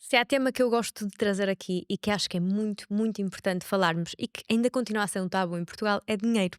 Se há tema que eu gosto de trazer aqui e que acho que é muito, muito importante falarmos e que ainda continua a ser um tabu em Portugal é dinheiro.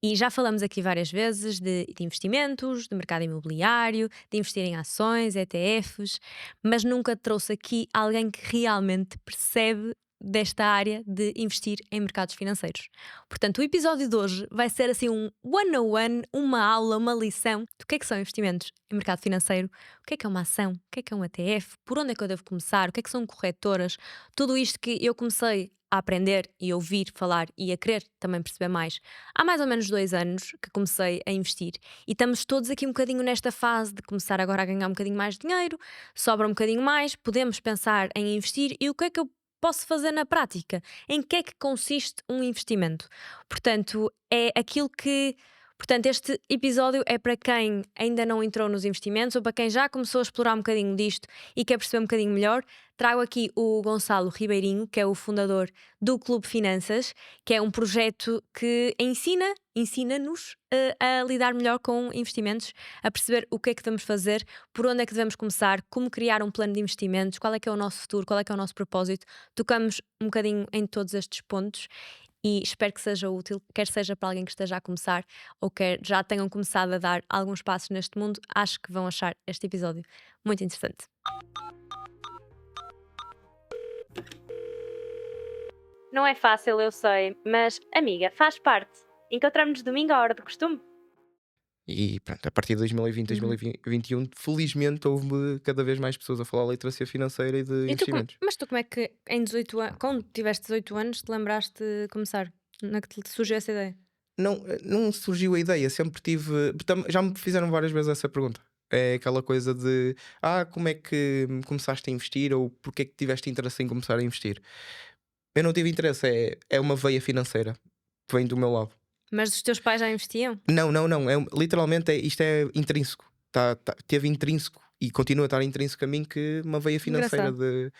E já falamos aqui várias vezes de investimentos, de mercado imobiliário, de investir em ações, ETFs, mas nunca trouxe aqui alguém que realmente percebe desta área de investir em mercados financeiros. Portanto, o episódio de hoje vai ser assim um one-on-one, uma aula, uma lição do que é que são investimentos em mercado financeiro, o que é uma ação, o que é um ETF, por onde é que eu devo começar, o que são corretoras, tudo isto que eu comecei a aprender e ouvir falar e a querer também perceber mais. Há mais ou menos 2 anos que comecei a investir e estamos todos aqui um bocadinho nesta fase de começar agora a ganhar um bocadinho mais de dinheiro, sobra um bocadinho mais, podemos pensar em investir e o que é que eu posso fazer na prática? Em que é que consiste um investimento? Portanto, é aquilo que. Portanto, este episódio é para quem ainda não entrou nos investimentos ou para quem já começou a explorar um bocadinho disto e quer perceber um bocadinho melhor. Trago aqui o Gonçalo Ribeirinho, que é o fundador do Clube Finanças, que é um projeto que ensina-nos a lidar melhor com investimentos, a perceber o que é que devemos fazer, por onde é que devemos começar, como criar um plano de investimentos, qual é que é o nosso futuro, qual é que é o nosso propósito. Tocamos um bocadinho em todos estes pontos e espero que seja útil, quer seja para alguém que esteja a começar ou quer já tenham começado a dar alguns passos neste mundo. Acho que vão achar este episódio muito interessante. Não é fácil, eu sei, mas, amiga, faz parte. Encontramos-nos domingo à hora do costume. E pronto, a partir de 2020, Uhum. 2021, felizmente houve cada vez mais pessoas a falar de literacia financeira e de E tu investimentos. mas tu como é que em 18 anos, quando tiveste 18 anos, te lembraste de começar? Onde é que te surgiu essa ideia? Não surgiu a ideia, sempre tive. Já me fizeram várias vezes essa pergunta. É aquela coisa de como é que começaste a investir ou porque é que tiveste interesse em começar a investir? Eu não tive interesse, é uma veia financeira que vem do meu lado. Mas os teus pais já investiam? Não, não, não. Literalmente isto é intrínseco. Teve intrínseco e continua a estar intrínseco a mim que uma veia financeira Engraçado.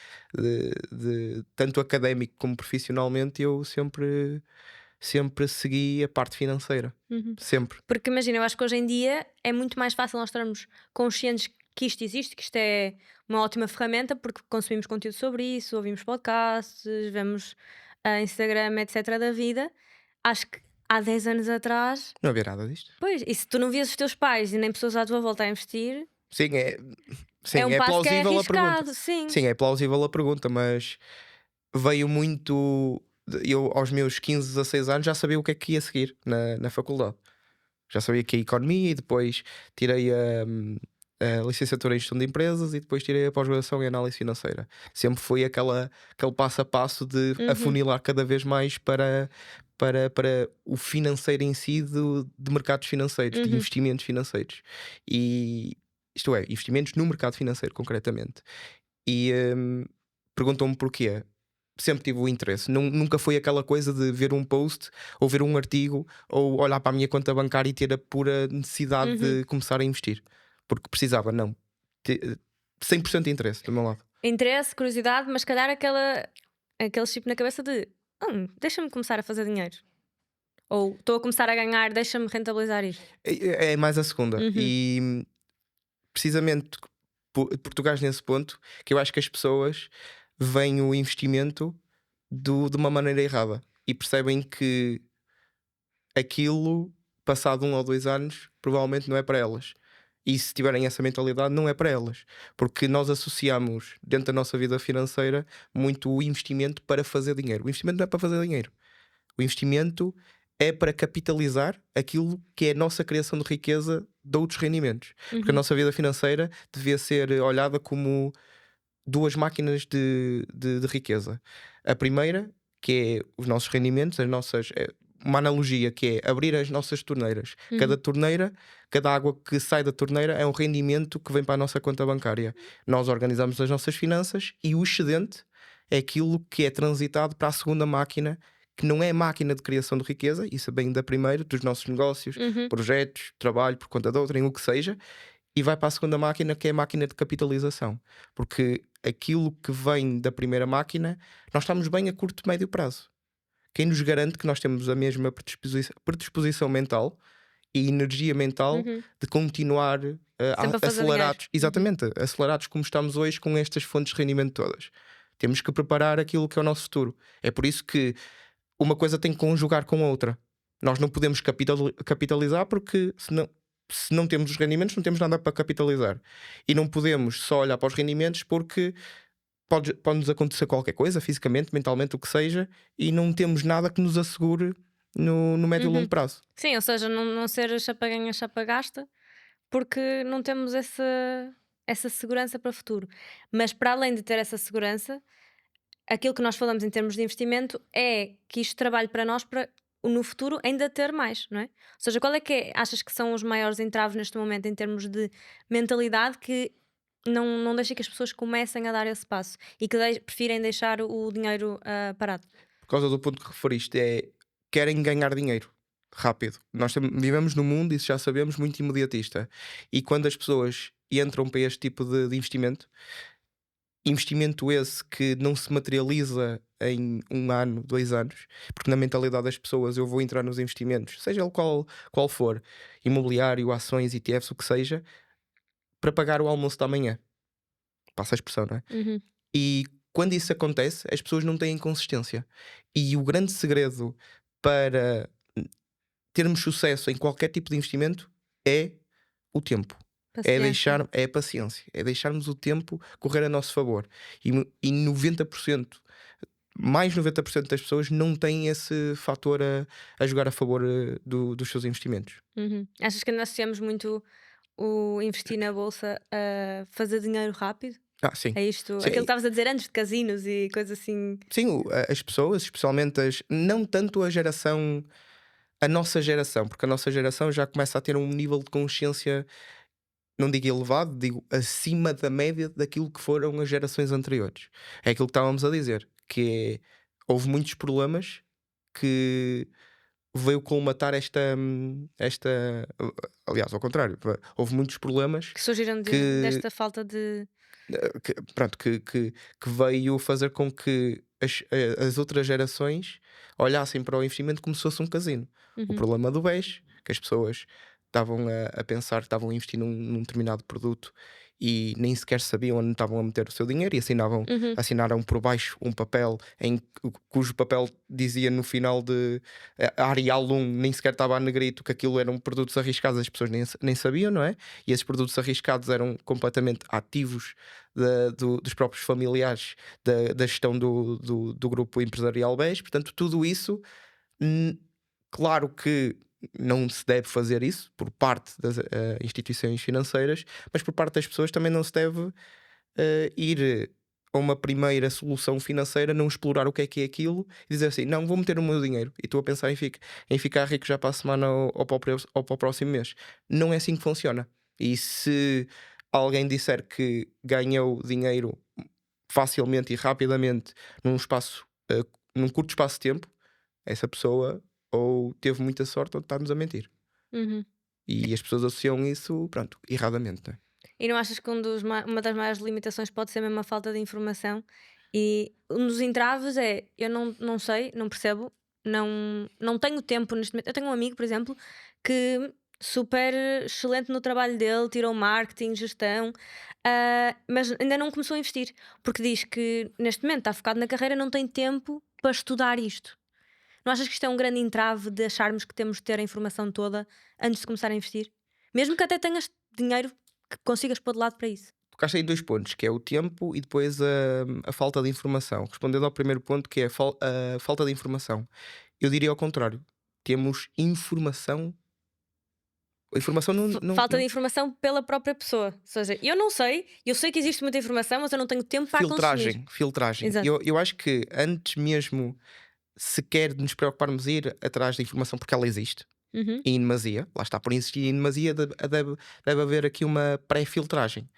de tanto académico como profissionalmente eu sempre segui a parte financeira. Uhum. Sempre. Porque imagina, eu acho que hoje em dia é muito mais fácil nós estarmos conscientes que isto existe, que isto é uma ótima ferramenta, porque consumimos conteúdo sobre isso, ouvimos podcasts, vemos Instagram, etc. da vida. Acho que há 10 anos atrás, Não havia nada disto. pois, e se tu não vias os teus pais e nem pessoas à tua volta a investir, Sim, é sim, um é passo que é plausível a pergunta. arriscado, sim. Sim, é plausível a pergunta, mas veio muito. Eu, aos meus 15, 16 anos, já sabia o que é que ia seguir na faculdade. Já sabia que é economia e depois tirei a licenciatura em gestão de empresas e depois tirei a pós-graduação em análise financeira. Sempre foi aquele passo a passo de Uhum, afunilar cada vez mais para o financeiro em si de mercados financeiros, de uhum. investimentos financeiros. E isto é, investimentos no mercado financeiro, concretamente. E perguntam-me porquê. Sempre tive o interesse. Nunca foi aquela coisa de ver um post ou ver um artigo ou olhar para a minha conta bancária e ter a pura necessidade Uhum. de começar a investir. Porque precisava, não. Te- 100% de interesse do meu lado. Interesse, curiosidade, mas se calhar aquele chip na cabeça de deixa-me começar a fazer dinheiro. Ou estou a começar a ganhar, deixa-me rentabilizar isto. É mais a segunda. Uhum, E precisamente por tocares nesse ponto, que eu acho que as pessoas veem o investimento de uma maneira errada e percebem que aquilo, passado 1 ou 2 anos, provavelmente não é para elas. E se tiverem essa mentalidade, não é para elas. Porque nós associamos, dentro da nossa vida financeira, muito o investimento para fazer dinheiro. O investimento não é para fazer dinheiro. O investimento é para capitalizar aquilo que é a nossa criação de riqueza de outros rendimentos. Porque a uhum, nossa vida financeira devia ser olhada como duas máquinas de riqueza. A primeira, que é os nossos rendimentos, as nossas. Uma analogia que é abrir as nossas torneiras. Cada uhum, torneira, cada água que sai da torneira é um rendimento que vem para a nossa conta bancária. Nós organizamos as nossas finanças e o excedente é aquilo que é transitado para a segunda máquina, que não é a máquina de criação de riqueza, isso vem da primeira, dos nossos negócios, uhum, projetos, trabalho por conta de outrem, o que seja, e vai para a segunda máquina, que é a máquina de capitalização. Porque aquilo que vem da primeira máquina, nós estamos bem a curto e médio prazo. Quem nos garante que nós temos a mesma predisposição mental e energia mental Uhum. de continuar Sempre a fazer dinheiro. acelerados, exatamente, acelerados como estamos hoje com estas fontes de rendimento todas. Temos que preparar aquilo que é o nosso futuro. É por isso que uma coisa tem que conjugar com a outra. Nós não podemos capitalizar porque se não temos os rendimentos, não temos nada para capitalizar. E não podemos só olhar para os rendimentos porque pode-nos acontecer qualquer coisa, fisicamente, mentalmente, o que seja, e não temos nada que nos assegure no médio e longo Uhum. prazo. Sim, ou seja, não ser chapa ganha, chapa gasta, porque não temos essa segurança para o futuro. Mas para além de ter essa segurança, aquilo que nós falamos em termos de investimento é que isto trabalhe para nós para no futuro ainda ter mais, não é? Ou seja, qual é que achas que são os maiores entraves neste momento em termos de mentalidade que não deixa que as pessoas comecem a dar esse passo e que prefirem deixar o dinheiro parado? Por causa do ponto que referiste, querem ganhar dinheiro rápido. Nós vivemos num mundo, isso já sabemos, muito imediatista. E quando as pessoas entram para este tipo de investimento esse que não se materializa em 1 ano, 2 anos, porque na mentalidade das pessoas eu vou entrar nos investimentos, seja ele qual for, imobiliário, ações, ETFs, o que seja, para pagar o almoço da manhã. Passa a expressão, não é? Uhum. E quando isso acontece, as pessoas não têm consistência. E o grande segredo para termos sucesso em qualquer tipo de investimento é o tempo. Paciência. É a paciência. É deixarmos o tempo correr a nosso favor. E 90%, mais 90% das pessoas não têm esse fator a jogar a favor dos seus investimentos. Uhum. Achas que ainda associamos muito o investir na bolsa a fazer dinheiro rápido? Sim. É isto, aquilo que Sim, estavas a dizer antes de casinos e coisas assim. sim, as pessoas, especialmente não tanto a nossa geração, porque a nossa geração já começa a ter um nível de consciência, não digo elevado, digo acima da média daquilo que foram as gerações anteriores. É aquilo que estávamos a dizer, que houve muitos problemas que veio colmatar aliás, ao contrário, houve muitos problemas Que surgiram que, desta falta de. pronto, que veio fazer com que as outras gerações olhassem para o investimento como se fosse um casino. O Uhum, problema do BES, que as pessoas estavam a pensar que estavam a investir num determinado produto e nem sequer sabiam onde estavam a meter o seu dinheiro e uhum, assinaram por baixo um papel cujo papel dizia no final de Arial 1, nem sequer estava a negrito que aquilo eram produtos arriscados, as pessoas nem sabiam, não é? E esses produtos arriscados eram completamente ativos dos próprios familiares da gestão do grupo empresarial BES. Portanto, tudo isso, hum, claro que não se deve fazer isso por parte das instituições financeiras, mas por parte das pessoas também não se deve ir a uma primeira solução financeira, não explorar o que é aquilo e dizer assim: não, vou meter o meu dinheiro e estou a pensar em ficar rico já para a semana ou para o próximo mês. Não é assim que funciona. E se alguém disser que ganhou dinheiro facilmente e rapidamente num espaço, num curto espaço de tempo, essa pessoa ou teve muita sorte ou está-nos a mentir. uhum. E as pessoas associam isso, pronto, erradamente, não é? E não achas que uma das maiores limitações pode ser mesmo a falta de informação? E um dos entraves é eu não sei, não percebo, não tenho tempo neste momento. Eu tenho um amigo, por exemplo, que super excelente no trabalho dele, tirou marketing, gestão, mas ainda não começou a investir, porque diz que neste momento está focado na carreira, não tem tempo para estudar isto. Não achas que isto é um grande entrave de acharmos que temos de ter a informação toda antes de começar a investir? Mesmo que até tenhas dinheiro que consigas pôr de lado para isso. Tocaste aí 2 pontos, que é o tempo e depois a falta de informação. Respondendo ao primeiro ponto, que é a falta de informação. Eu diria ao contrário. Temos informação. A informação Falta de informação pela própria pessoa. Ou seja, eu sei que existe muita informação, mas eu não tenho tempo para a consumir. Filtragem. Exato. Eu acho que antes mesmo sequer de nos preocuparmos em ir atrás da informação, porque ela existe, Uhum, em demasia, lá está, por existir em demasia, deve haver aqui uma pré-filtragem.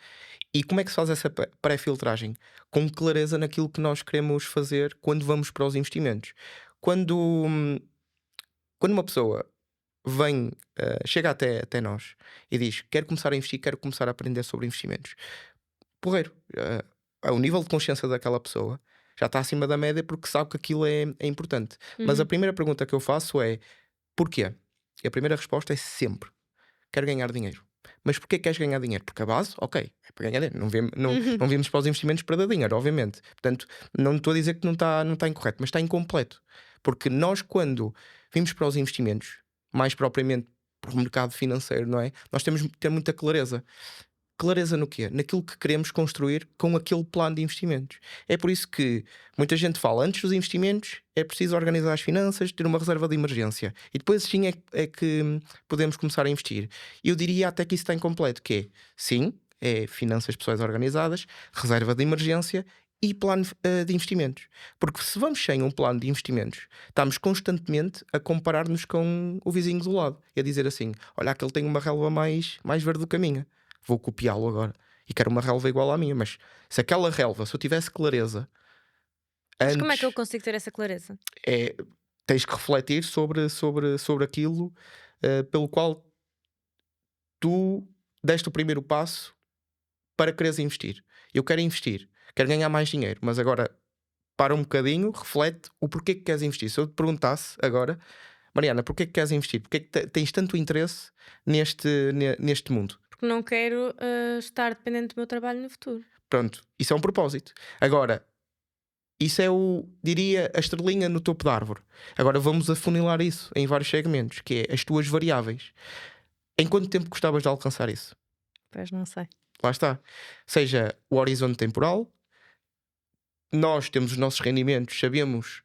E como é que se faz essa pré-filtragem? Com clareza naquilo que nós queremos fazer quando vamos para os investimentos. Quando, hum, quando uma pessoa vem, chega até nós e diz: quero começar a investir, quero começar a aprender sobre investimentos. Porreiro, o nível de consciência daquela pessoa já está acima da média porque sabe que aquilo é importante. Mas a uhum, primeira pergunta que eu faço é: porquê? E a primeira resposta é sempre: quero ganhar dinheiro. Mas porquê queres ganhar dinheiro? Porque a base, ok, é para ganhar dinheiro. Uhum. Não vimos para os investimentos para dar dinheiro, obviamente. Portanto, não estou a dizer que não está incorreto, mas está incompleto. Porque nós, quando vimos para os investimentos, mais propriamente para o mercado financeiro, não é? Nós temos que ter muita clareza. Clareza no quê? Naquilo que queremos construir com aquele plano de investimentos. É por isso que muita gente fala, antes dos investimentos é preciso organizar as finanças, ter uma reserva de emergência. E depois sim é que podemos começar a investir. Eu diria até que isso está incompleto, que é, sim, é finanças pessoais organizadas, reserva de emergência e plano de investimentos. Porque se vamos sem um plano de investimentos, estamos constantemente a comparar-nos com o vizinho do lado e a dizer assim: olha, aquele tem uma relva mais verde do que a minha, vou copiá-lo agora e quero uma relva igual à minha. Mas se aquela relva, se eu tivesse clareza Mas como é que eu antes, consigo ter essa clareza? é, tens que refletir sobre aquilo pelo qual tu deste o primeiro passo para quereres investir. Eu quero investir, quero ganhar mais dinheiro, mas agora para um bocadinho, reflete o porquê que queres investir. Se eu te perguntasse agora, Mariana, porquê que queres investir? Porquê que tens tanto interesse neste mundo? Porque não quero estar dependente do meu trabalho no futuro. Pronto, isso é um propósito. Agora, isso é diria, a estrelinha no topo da árvore. Agora vamos afunilar isso em vários segmentos, que é as tuas variáveis. Em quanto tempo gostavas de alcançar isso? Pois não sei. Lá está. Seja o horizonte temporal, nós temos os nossos rendimentos, sabemos,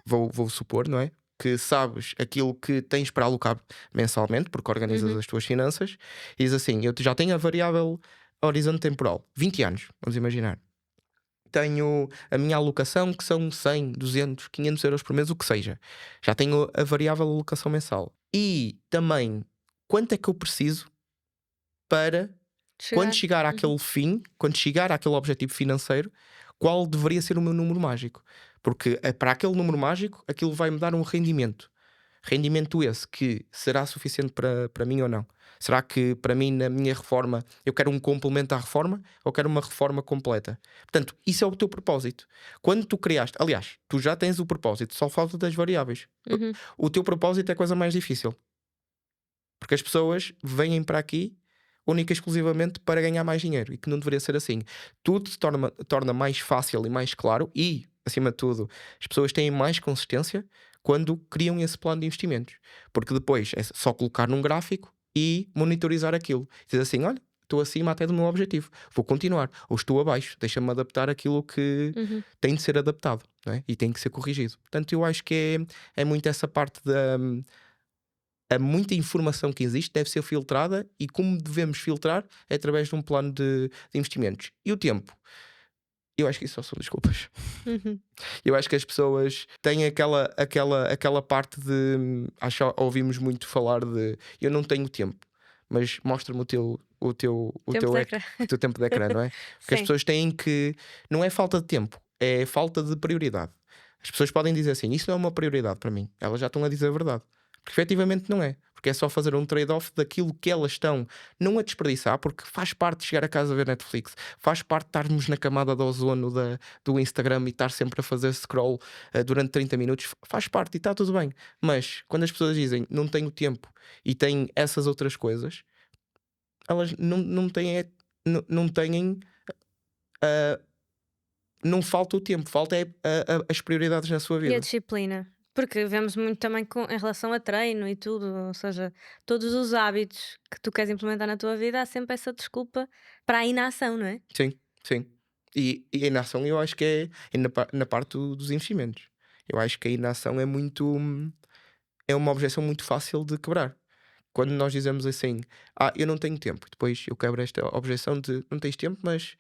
vou supor, não é? Que sabes aquilo que tens para alocar mensalmente, porque organizas Uhum. as tuas finanças, e diz assim: eu já tenho a variável horizonte temporal, 20 anos, vamos imaginar. Tenho a minha alocação, que são 100, 200, 500 euros por mês, o que seja. Já tenho a variável alocação mensal. E também, quanto é que eu preciso para, quando Chegar. chegar Uhum. àquele fim, quando chegar àquele objetivo financeiro, qual deveria ser o meu número mágico? Porque para aquele número mágico, aquilo vai me dar um rendimento. Rendimento esse que será suficiente para mim ou não? Será que para mim, na minha reforma, eu quero um complemento à reforma ou quero uma reforma completa? Portanto, isso é o teu propósito. Quando tu criaste, aliás, tu já tens o propósito, só falta das variáveis. Uhum. O teu propósito é a coisa mais difícil, porque as pessoas vêm para aqui única e exclusivamente para ganhar mais dinheiro e que não deveria ser assim. Tudo se torna mais fácil e mais claro e, acima de tudo, as pessoas têm mais consistência quando criam esse plano de investimentos. Porque depois é só colocar num gráfico e monitorizar aquilo. Diz assim: olha, estou acima até do meu objetivo, vou continuar. Ou estou abaixo, deixa-me adaptar aquilo que Uhum. tem de ser adaptado, não é? E tem que ser corrigido. Portanto, eu acho que é muito essa parte da a muita informação que existe deve ser filtrada e como devemos filtrar é através de um plano de investimentos. E o tempo? Eu acho que isso só são desculpas. Uhum. Eu acho que as pessoas têm aquela parte de. Ouvimos muito falar de eu não tenho tempo, mas mostra-me Tempo de ecrã. o teu tempo de ecrã, não é? Porque as Sim. pessoas têm que. Não é falta de tempo, é falta de prioridade. As pessoas podem dizer assim: isso não é uma prioridade para mim. Elas já estão a dizer a verdade. Porque efetivamente não é. Porque é só fazer um trade-off daquilo que elas estão não a desperdiçar, porque faz parte de chegar a casa a ver Netflix, faz parte de estarmos na camada de ozono do Instagram e estar sempre a fazer scroll durante 30 minutos, faz parte e está tudo bem. Mas quando as pessoas dizem não tenho tempo e têm essas outras coisas, elas não têm, não têm, ah, não falta o tempo, falta as prioridades na sua E a vida. disciplina? Porque vemos muito também em relação a treino e tudo, ou seja, todos os hábitos que tu queres implementar na tua vida, há sempre essa desculpa para a inação, não é? Sim, sim. E a inação eu acho que é na parte dos investimentos. Eu acho que a inação é uma objeção muito fácil de quebrar. Quando nós dizemos assim: eu não tenho tempo, depois eu quebro esta objeção de não tens tempo, mas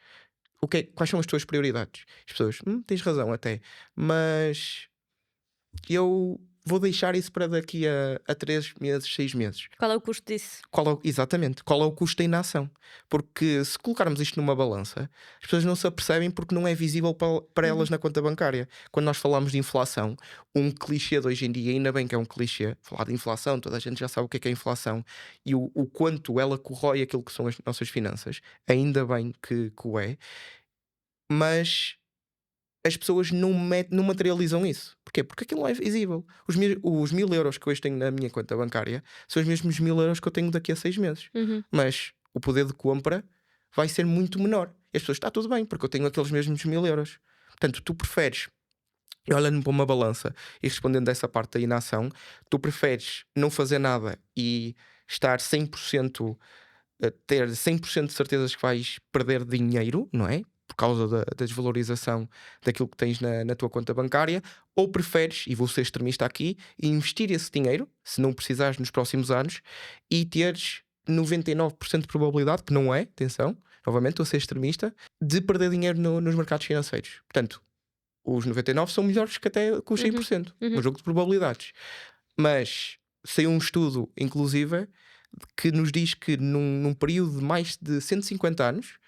quais são as tuas prioridades? As pessoas: tens razão até, mas eu vou deixar isso para daqui a 3 meses, 6 meses. Qual é o custo disso? Exatamente, qual é o custo da inação? Porque se colocarmos isto numa balança, as pessoas não se apercebem porque não é visível para elas Uhum. na conta bancária. Quando nós falamos de inflação, um clichê de hoje em dia, ainda bem que é um clichê, falar de inflação, toda a gente já sabe o que é a inflação e o quanto ela corrói aquilo que são as nossas finanças, ainda bem que o é, mas as pessoas não materializam isso. Porquê? Porque aquilo não é visível. Os 1000 euros que hoje tenho na minha conta bancária são os mesmos 1000 euros que eu tenho daqui a 6 meses. Mas o poder de compra vai ser muito menor. E as pessoas, está tudo bem, porque eu tenho aqueles mesmos 1000 euros. Portanto, tu preferes, olhando para uma balança e respondendo dessa parte da inação, tu preferes não fazer nada e estar 100%, ter 100% de certezas que vais perder dinheiro, não é? Por causa da desvalorização daquilo que tens na tua conta bancária, ou preferes, e vou ser extremista aqui, investir esse dinheiro, se não precisares nos próximos anos, e teres 99% de probabilidade, que não é, atenção, novamente estou a ser extremista, de perder dinheiro nos mercados financeiros. Portanto, os 99 são melhores que até com os 100%, um jogo de probabilidades. Mas saiu um estudo, inclusive, que nos diz que num período de mais de 150 anos,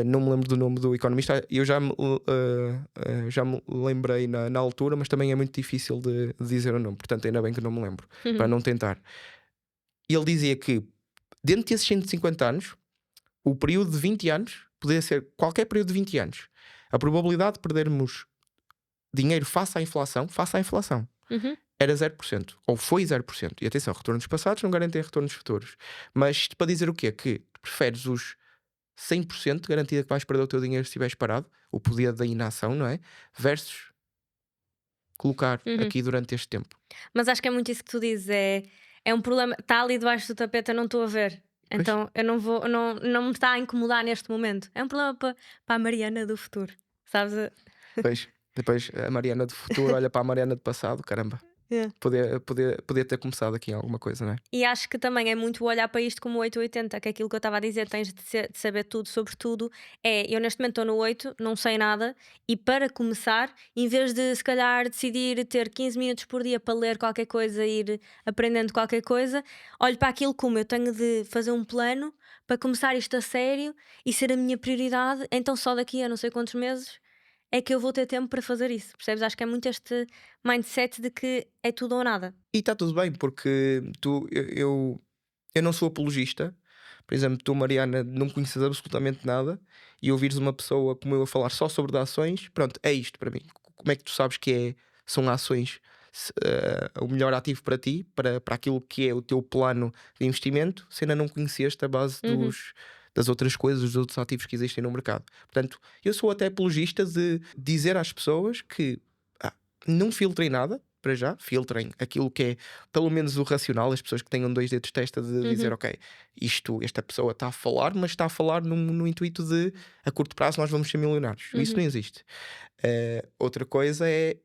não me lembro do nome do economista, eu já me lembrei na altura, mas também é muito difícil de dizer o nome, portanto ainda bem que não me lembro, para não tentar. Ele dizia que dentro desses 150 anos, o período de 20 anos, poderia ser qualquer período de 20 anos, a probabilidade de perdermos dinheiro face à inflação era 0%, ou foi 0%. E atenção, retornos passados não garantem retornos futuros. Mas isto para dizer o quê? Que preferes os 100% de garantia que vais perder o teu dinheiro se estiveres parado, o poder da inação, não é? Versus colocar aqui durante este tempo. Mas acho que é muito isso que tu dizes, é um problema, está ali debaixo do tapete, eu não estou a ver. Pois. Então eu não me está a incomodar neste momento. É um problema para a Mariana do futuro, sabes? Depois a Mariana do futuro olha para a Mariana do passado, caramba. Yeah. Poder ter começado aqui em alguma coisa, não é? E acho que também é muito olhar para isto como 880, que é aquilo que eu estava a dizer, tens de saber tudo sobre tudo. Eu neste momento estou no 8, não sei nada, e para começar, em vez de se calhar decidir ter 15 minutos por dia para ler qualquer coisa, ir aprendendo qualquer coisa, olho para aquilo como eu tenho de fazer um plano para começar isto a sério e ser a minha prioridade, então só daqui a não sei quantos meses é que eu vou ter tempo para fazer isso, percebes? Acho que é muito este mindset de que é tudo ou nada. E está tudo bem, porque eu não sou apologista. Por exemplo, tu, Mariana, não conheces absolutamente nada e ouvires uma pessoa como eu a falar só sobre ações, pronto, é isto para mim. Como é que tu sabes que são ações o melhor ativo para ti, para aquilo que é o teu plano de investimento, se ainda não conheceste a base das outras coisas, dos outros ativos que existem no mercado? Portanto, eu sou até apologista de dizer às pessoas que não filtrem nada. Para já, filtrem aquilo que é pelo menos o racional, as pessoas que tenham 2 dedos de testa de dizer, ok, esta pessoa está a falar, mas está a falar no intuito de a curto prazo nós vamos ser milionários. Isso não existe. Outra coisa é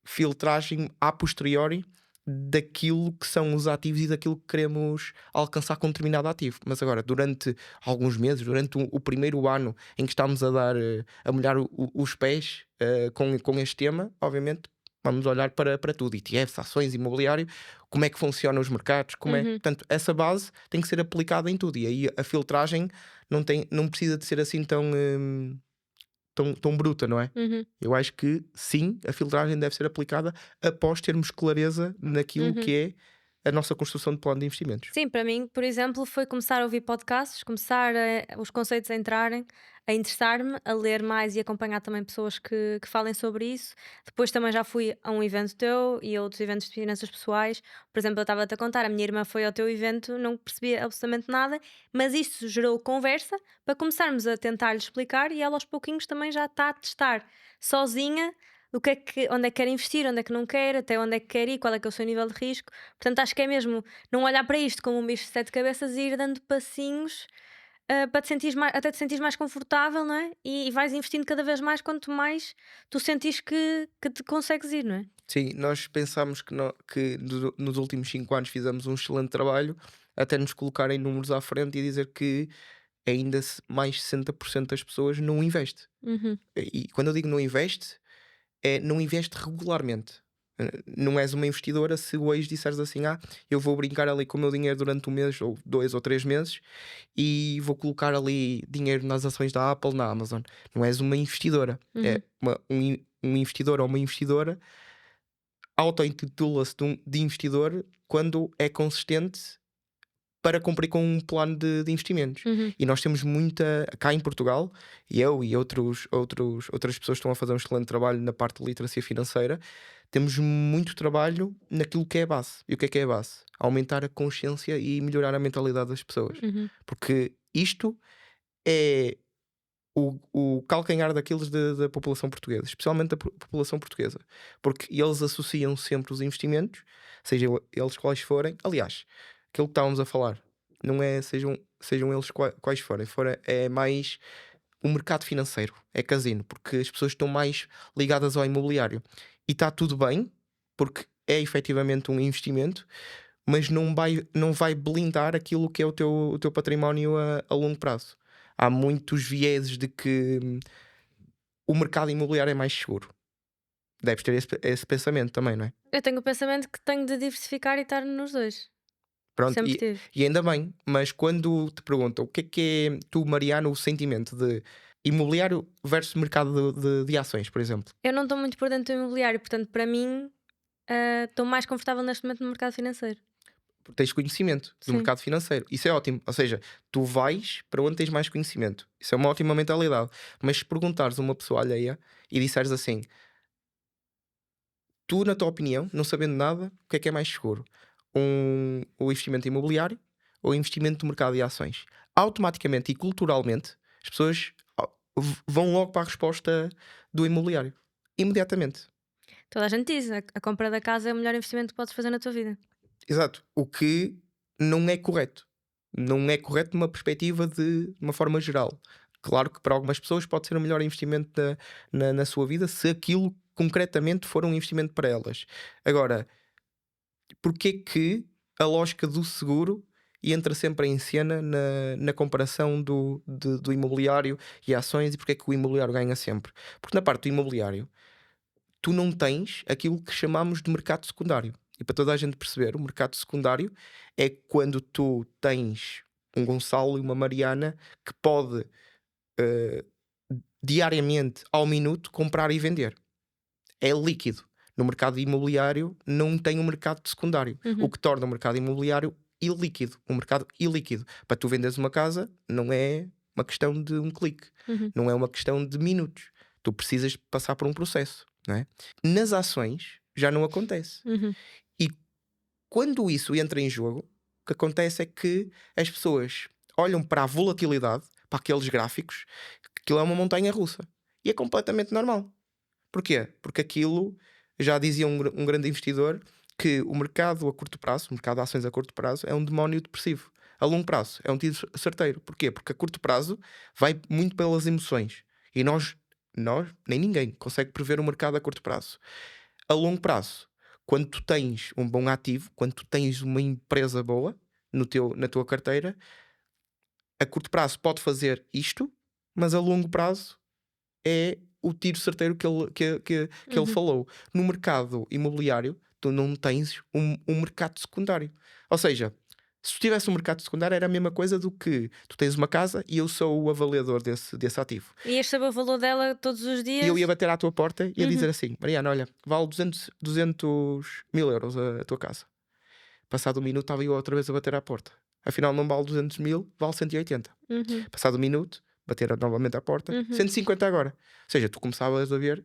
filtragem a posteriori daquilo que são os ativos e daquilo que queremos alcançar com determinado ativo. Mas agora, durante alguns meses, durante o primeiro ano em que estamos a molhar os pés com este tema, obviamente vamos olhar para tudo, ETFs, ações, imobiliário, como é que funcionam os mercados, portanto, essa base tem que ser aplicada em tudo, e aí a filtragem não precisa de ser assim tão bruta, não é? Eu acho que sim, a filtragem deve ser aplicada após termos clareza naquilo que é a nossa construção de plano de investimentos. Sim, para mim, por exemplo, foi começar a ouvir podcasts, começar os conceitos a entrarem, a interessar-me, a ler mais e acompanhar também pessoas que falem sobre isso. Depois também já fui a um evento teu e a outros eventos de finanças pessoais. Por exemplo, eu estava-te a contar, a minha irmã foi ao teu evento, não percebia absolutamente nada, mas isso gerou conversa para começarmos a tentar-lhe explicar e ela aos pouquinhos também já está a testar sozinha onde é que quer investir, onde é que não quer, até onde é que quer ir, qual é que é o seu nível de risco. Portanto, acho que é mesmo não olhar para isto como um bicho de 7 cabeças e ir dando passinhos para até te sentires mais confortável, não é? E vais investindo cada vez mais quanto mais tu sentires que te consegues ir, não é? Sim, nós pensámos que nos últimos 5 anos fizemos um excelente trabalho até nos colocarem números à frente e dizer que ainda mais 60% das pessoas não investe. E quando eu digo não investe, não investe regularmente. Não és uma investidora se hoje disseres assim, eu vou brincar ali com o meu dinheiro durante 1 mês ou 2 ou 3 meses e vou colocar ali dinheiro nas ações da Apple, na Amazon. Não és uma investidora. É um investidor ou uma investidora auto-intitula-se de investidor quando é consistente para cumprir com um plano de investimentos. E nós temos muita, cá em Portugal, e eu e outras pessoas estão a fazer um excelente trabalho na parte de literacia financeira, temos muito trabalho naquilo que é a base. E o que é a base? Aumentar a consciência e melhorar a mentalidade das pessoas. Porque isto é o calcanhar daqueles da população portuguesa, especialmente da população portuguesa, porque eles associam sempre os investimentos, sejam eles quais forem. Aliás, aquilo que estávamos a falar não é sejam eles quais forem, é mais o mercado financeiro, é casino, porque as pessoas estão mais ligadas ao imobiliário e está tudo bem, porque é efetivamente um investimento, mas não vai blindar aquilo que é o teu património a longo prazo. Há muitos vieses de que o mercado imobiliário é mais seguro. Deves ter esse pensamento também, não é? Eu tenho o pensamento que tenho de diversificar e estar nos dois. Pronto, Sempre tive. e ainda bem, mas quando te perguntam o que é tu, Mariana, o sentimento de imobiliário versus mercado de ações, por exemplo? Eu não estou muito por dentro do imobiliário, portanto, para mim, estou mais confortável neste momento no mercado financeiro. Porque tens conhecimento do Sim. mercado financeiro. Isso é ótimo. Ou seja, tu vais para onde tens mais conhecimento. Isso é uma ótima mentalidade. Mas se perguntares a uma pessoa alheia e disseres assim: tu, na tua opinião, não sabendo nada, o que é mais seguro? O investimento imobiliário ou o investimento do mercado de ações? Automaticamente e culturalmente, as pessoas vão logo para a resposta do imobiliário. Imediatamente. Toda a gente diz, a compra da casa é o melhor investimento que podes fazer na tua vida. Exato. O que não é correto. Não é correto numa perspectiva de uma forma geral. Claro que para algumas pessoas pode ser o melhor investimento na sua vida se aquilo concretamente for um investimento para elas. Agora, porque que a lógica do seguro entra sempre em cena na comparação do imobiliário e ações, e porque é que o imobiliário ganha sempre? Porque na parte do imobiliário tu não tens aquilo que chamamos de mercado secundário. E para toda a gente perceber, o mercado secundário é quando tu tens um Gonçalo e uma Mariana que pode eh, diariamente, ao minuto, comprar e vender. É líquido. No mercado imobiliário não tem um mercado secundário, o que torna o mercado imobiliário ilíquido, um mercado ilíquido. Para tu venderes uma casa não é uma questão de um clique, não é uma questão de minutos. Tu precisas passar por um processo, não é? Nas ações já não acontece. E quando isso entra em jogo, o que acontece é que as pessoas olham para a volatilidade, para aqueles gráficos, que aquilo é uma montanha russa. E é completamente normal. Porquê? Porque aquilo, já dizia um grande investidor, que o mercado a curto prazo, o mercado de ações a curto prazo, é um demónio depressivo. A longo prazo é um tiro certeiro. Porquê? Porque a curto prazo vai muito pelas emoções. E nós nem ninguém, consegue prever o mercado a curto prazo. A longo prazo, quando tu tens um bom ativo, quando tu tens uma empresa boa na tua carteira, a curto prazo pode fazer isto, mas a longo prazo é o tiro certeiro que ele falou. No mercado imobiliário, tu não tens um mercado secundário. Ou seja, se tu tivesse um mercado secundário, era a mesma coisa do que tu tens uma casa e eu sou o avaliador desse ativo. Ias saber o valor dela todos os E dias. eu ia bater à tua porta e ia dizer assim: Mariana, olha, vale 200 mil euros a tua casa. Passado um minuto, estava eu outra vez a bater à porta. Afinal, não vale 200 mil, vale 180. Passado um minuto, bater novamente à porta, 150 agora. Ou seja, tu começavas a ver,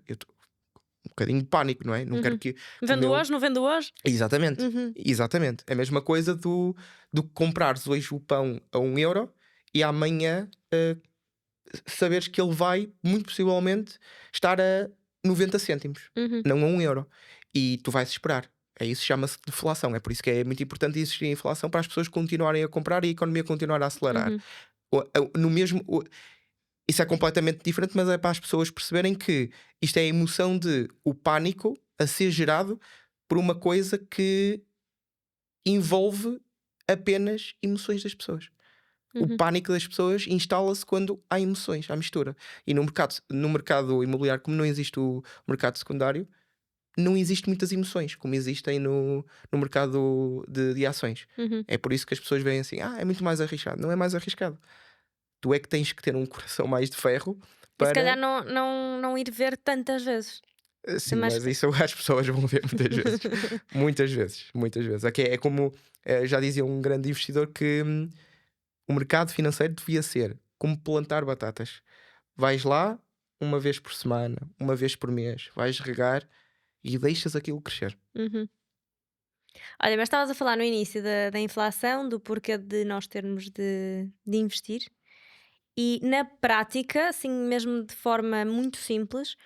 um bocadinho de pânico, não é? Não quero que. Vendo hoje, não vendo hoje? Exatamente, exatamente. É a mesma coisa do que comprares hoje o pão a 1 euro e amanhã saberes que ele vai, muito possivelmente, estar a 90 cêntimos, não a 1 euro. E tu vais esperar. É isso, chama-se deflação. É por isso que é muito importante existir a inflação para as pessoas continuarem a comprar e a economia continuar a acelerar. No mesmo, isso é completamente diferente, mas é para as pessoas perceberem que isto é a emoção de o pânico a ser gerado por uma coisa que envolve apenas emoções das pessoas. O pânico das pessoas instala-se quando há emoções, há mistura. E no mercado imobiliário, como não existe o mercado secundário, não existe muitas emoções, como existem no mercado de ações. É por isso que as pessoas veem assim: é muito mais arriscado. Não é mais arriscado. Tu é que tens que ter um coração mais de ferro E se calhar para. não ir ver tantas vezes. Sim, Mas mas isso as pessoas vão ver muitas vezes. Muitas vezes, muitas vezes. É como já dizia um grande investidor que o mercado financeiro devia ser como plantar batatas. Vais lá uma vez por semana, uma vez por mês, vais regar e deixas aquilo crescer. Uhum. Olha, mas estavas a falar no início da inflação, do porquê de nós termos de investir. E na prática, assim mesmo de forma muito simples,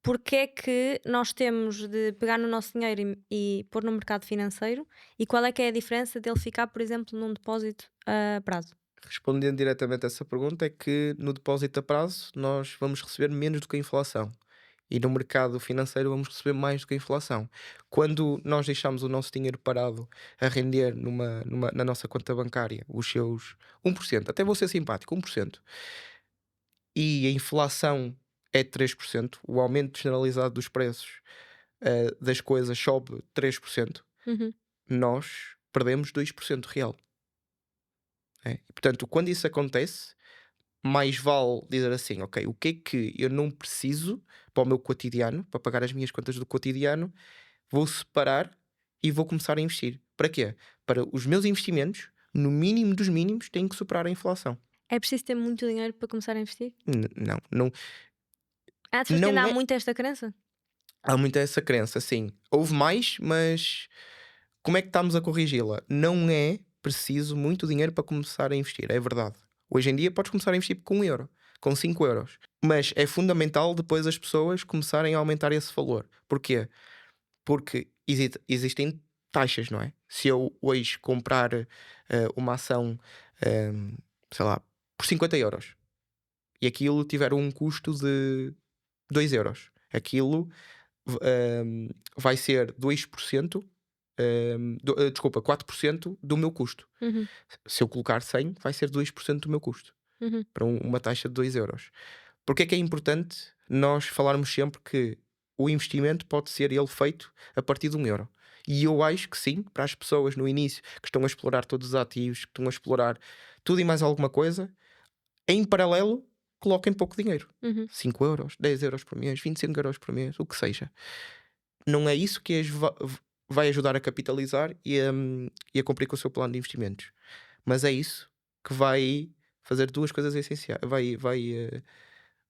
porque é que nós temos de pegar no nosso dinheiro e pôr no mercado financeiro? E qual é que é a diferença dele ficar, por exemplo, num depósito a prazo? Respondendo diretamente a essa pergunta, é que no depósito a prazo nós vamos receber menos do que a inflação. E no mercado financeiro vamos receber mais do que a inflação. Quando nós deixamos o nosso dinheiro parado a render na nossa conta bancária os seus 1%, até vou ser simpático, 1%, e a inflação é 3%, o aumento generalizado dos preços das coisas sobe 3%, Uhum. nós perdemos 2% real. É? E, portanto, quando isso acontece, mais vale dizer assim: ok, o que é que eu não preciso para o meu cotidiano, para pagar as minhas contas do cotidiano, vou separar e vou começar a investir. Para quê? Para os meus investimentos, no mínimo dos mínimos, têm que superar a inflação. É preciso ter muito dinheiro para começar a investir? Não, não, Ah, as pessoas tendem a não dar é. muito esta crença? Há muita essa crença, sim. Houve mais, mas como é que estamos a corrigi-la? Não é preciso muito dinheiro para começar a investir, é verdade. Hoje em dia podes começar a investir com 1 euro, com 5 euros. Mas é fundamental depois as pessoas começarem a aumentar esse valor. Porquê? Porque existem taxas, não é? Se eu hoje comprar uma ação, eh, sei lá, por 50 euros e aquilo tiver um custo de 2 euros, aquilo vai ser 2%, desculpa, 4% do meu custo. Uhum, Se eu colocar 100, vai ser 2% do meu custo, uhum, para uma taxa de 2 euros. Porque é que é importante nós falarmos sempre que o investimento pode ser ele feito a partir de 1 euro? E eu acho que sim, para as pessoas no início que estão a explorar todos os ativos, que estão a explorar tudo e mais alguma coisa, em paralelo, coloquem pouco dinheiro. uhum. 5 euros, 10 euros por mês, 25 euros por mês, o que seja. Não é isso que vai ajudar a capitalizar e a cumprir com o seu plano de investimentos. Mas é isso que vai fazer duas coisas essenciais.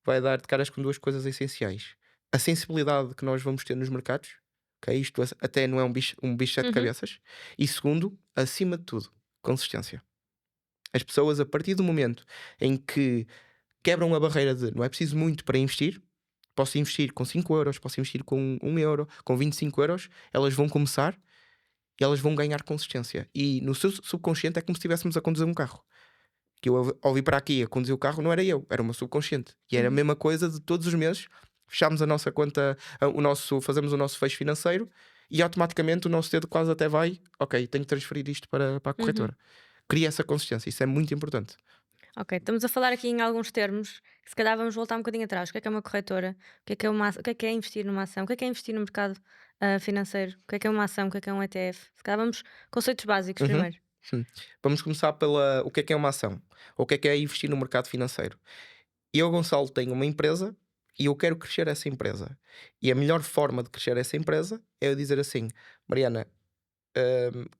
Vai dar de caras com duas coisas essenciais. A sensibilidade que nós vamos ter nos mercados, que isto até não é um bicho de sete Uhum. cabeças. E segundo, acima de tudo, consistência. As pessoas, a partir do momento em que quebram a barreira de não é preciso muito para investir, posso investir com 5 euros, posso investir com 1 euro, com 25 euros, elas vão começar e elas vão ganhar consistência. E no seu subconsciente é como se estivéssemos a conduzir um carro. Que eu ao vir para aqui a conduzir o carro não era eu, era o meu subconsciente. E era a Uhum. mesma coisa de todos os meses fechámos a nossa conta, fazemos o nosso fecho financeiro e automaticamente o nosso dedo quase até vai, ok, tenho que transferir isto para a Uhum. corretora. Cria essa consistência, isso é muito importante. Ok, estamos a falar aqui em alguns termos, que se calhar vamos voltar um bocadinho atrás. O que é uma corretora? O que é investir numa ação? O que é investir no mercado financeiro? O que é uma ação? O que é um ETF? Se calhar vamos conceitos básicos Uhum. primeiro. Hum. Vamos começar pela o que é uma ação? O que é investir no mercado financeiro? Eu, Gonçalo, tenho uma empresa e eu quero crescer essa empresa. E a melhor forma de crescer essa empresa é eu dizer assim: Mariana,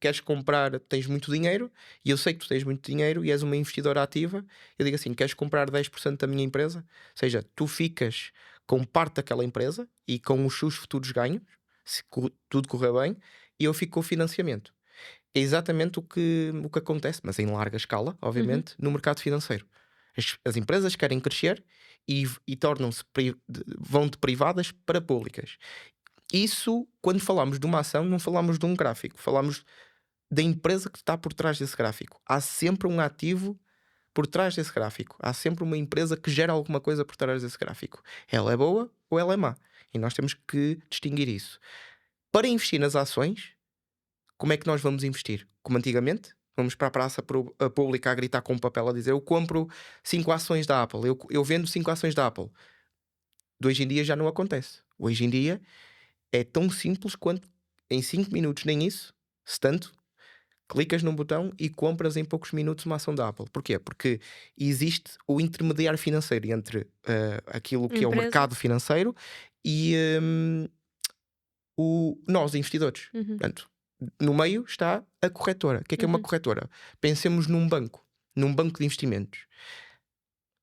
queres comprar, tens muito dinheiro, e eu sei que tu tens muito dinheiro e és uma investidora ativa. Eu digo assim: queres comprar 10% da minha empresa? Ou seja, tu ficas com parte daquela empresa e com os seus futuros ganhos, se tudo correr bem, e eu fico com o financiamento. É exatamente o que acontece, mas em larga escala, Uhum. obviamente, no mercado financeiro. As empresas querem crescer e tornam-se vão de privadas para públicas. Isso, quando falamos de uma ação, não falamos de um gráfico, falamos da empresa que está por trás desse gráfico. Há sempre um ativo por trás desse gráfico. Há sempre uma empresa que gera alguma coisa por trás desse gráfico. Ela é boa ou ela é má. E nós temos que distinguir isso. Para investir nas ações, como é que nós vamos investir? Como antigamente? Vamos para a praça pública a gritar com um papel a dizer: eu compro 5 ações da Apple, eu vendo 5 ações da Apple. De hoje em dia já não acontece. Hoje em dia é tão simples quanto em 5 minutos, nem isso, se tanto, clicas num botão e compras em poucos minutos uma ação da Apple. Porquê? Porque existe o intermediário financeiro entre aquilo que é o Empresa. mercado financeiro e nós, investidores. Uhum. Portanto, no meio está a corretora. O que é uma Uhum. corretora? Pensemos num banco de investimentos.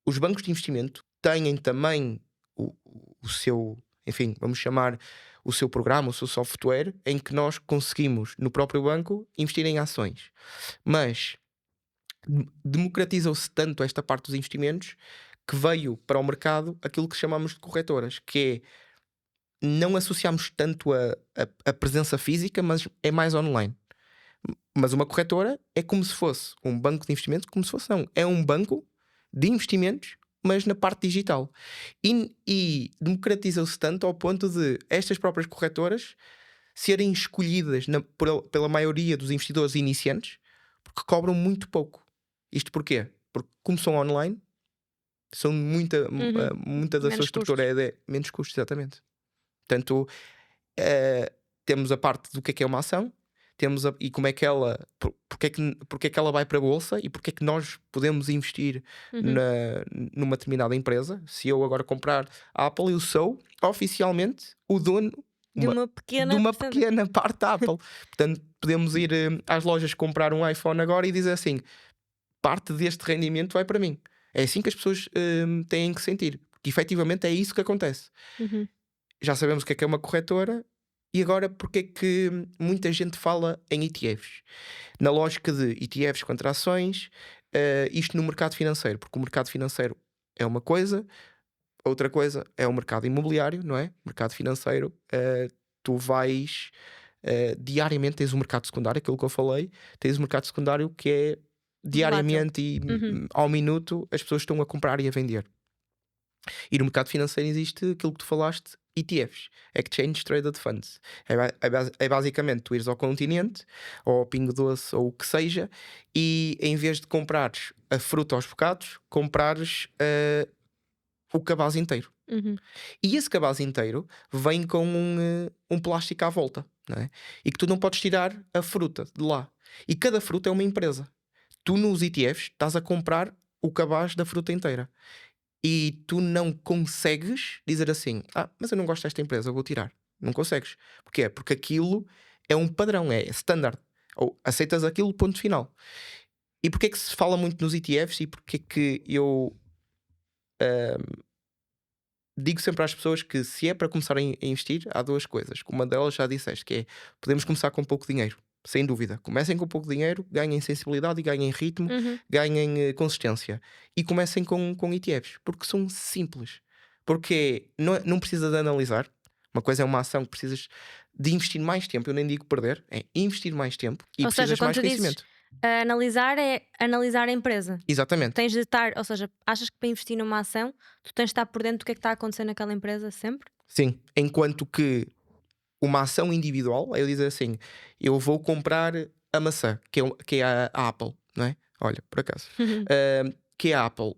Os bancos de investimento têm também o seu, enfim, vamos chamar o seu programa, o seu software, em que nós conseguimos, no próprio banco, investir em ações. Mas democratizou-se tanto esta parte dos investimentos que veio para o mercado aquilo que chamamos de corretoras, que é não associamos tanto a presença física, mas é mais online. Mas uma corretora é como se fosse um banco de investimento, como se fosse não. É um banco de investimentos, mas na parte digital. E democratizou-se tanto ao ponto de estas próprias corretoras serem escolhidas pela maioria dos investidores iniciantes, porque cobram muito pouco. Isto porquê? Porque como são online, são Uhum. muita da sua Menos estrutura custos. é menos custos, exatamente. Portanto, temos a parte do que é uma ação, temos e como é que ela, porque é que ela vai para a bolsa e porque é que nós podemos investir Uhum. numa determinada empresa. Se eu agora comprar a Apple, eu sou oficialmente o dono De uma de pequena uma porcentagem. pequena parte da Apple. Portanto, podemos ir às lojas comprar um iPhone agora e dizer assim: parte deste rendimento vai para mim. É assim que as pessoas têm que sentir, porque efetivamente é isso que acontece. Uhum. Já sabemos o que é uma corretora. E agora, porque é que muita gente fala em ETFs? Na lógica de ETFs contra ações, isto no mercado financeiro, porque o mercado financeiro é uma coisa, outra coisa é o mercado imobiliário, não é? Mercado financeiro, tu vais diariamente, tens o mercado secundário, aquilo que eu falei, tens o mercado secundário que é Volátil. diariamente e Uhum. ao minuto as pessoas estão a comprar e a vender. E no mercado financeiro existe aquilo que tu falaste, ETFs, Exchange Traded Funds. É basicamente tu ires ao Continente, ou ao Pingo Doce, ou o que seja, e em vez de comprares a fruta aos bocados, comprares o cabaz inteiro. Uhum. E esse cabaz inteiro vem com um plástico à volta, não é? E que tu não podes tirar a fruta de lá. E cada fruta é uma empresa. Tu nos ETFs estás a comprar o cabaz da fruta inteira. E tu não consegues dizer assim: mas eu não gosto desta empresa, eu vou tirar. Não consegues. Porquê? Porque aquilo é um padrão, é standard. Ou aceitas aquilo, ponto final. E porquê é que se fala muito nos ETFs e porquê é que eu digo sempre às pessoas que se é para começarem a investir, há duas coisas. Uma delas já disseste, que é podemos começar com pouco dinheiro. Sem dúvida. Comecem com pouco dinheiro, ganhem sensibilidade, ganhem ritmo, Uhum. ganhem consistência. E comecem com ETFs, porque são simples. Porque não precisa de analisar. Uma coisa é uma ação que precisas de investir mais tempo. Eu nem digo perder, é investir mais tempo e Ou seja, precisas de quando mais tu dizes conhecimento. analisar, é analisar a empresa. Exatamente. Tens de estar, ou seja, achas que para investir numa ação, tu tens de estar por dentro do que é que está a acontecer naquela empresa sempre? Sim. Enquanto que uma ação individual, é eu dizer assim: eu vou comprar a maçã, que é a Apple, não é? Olha, por acaso, que é a Apple,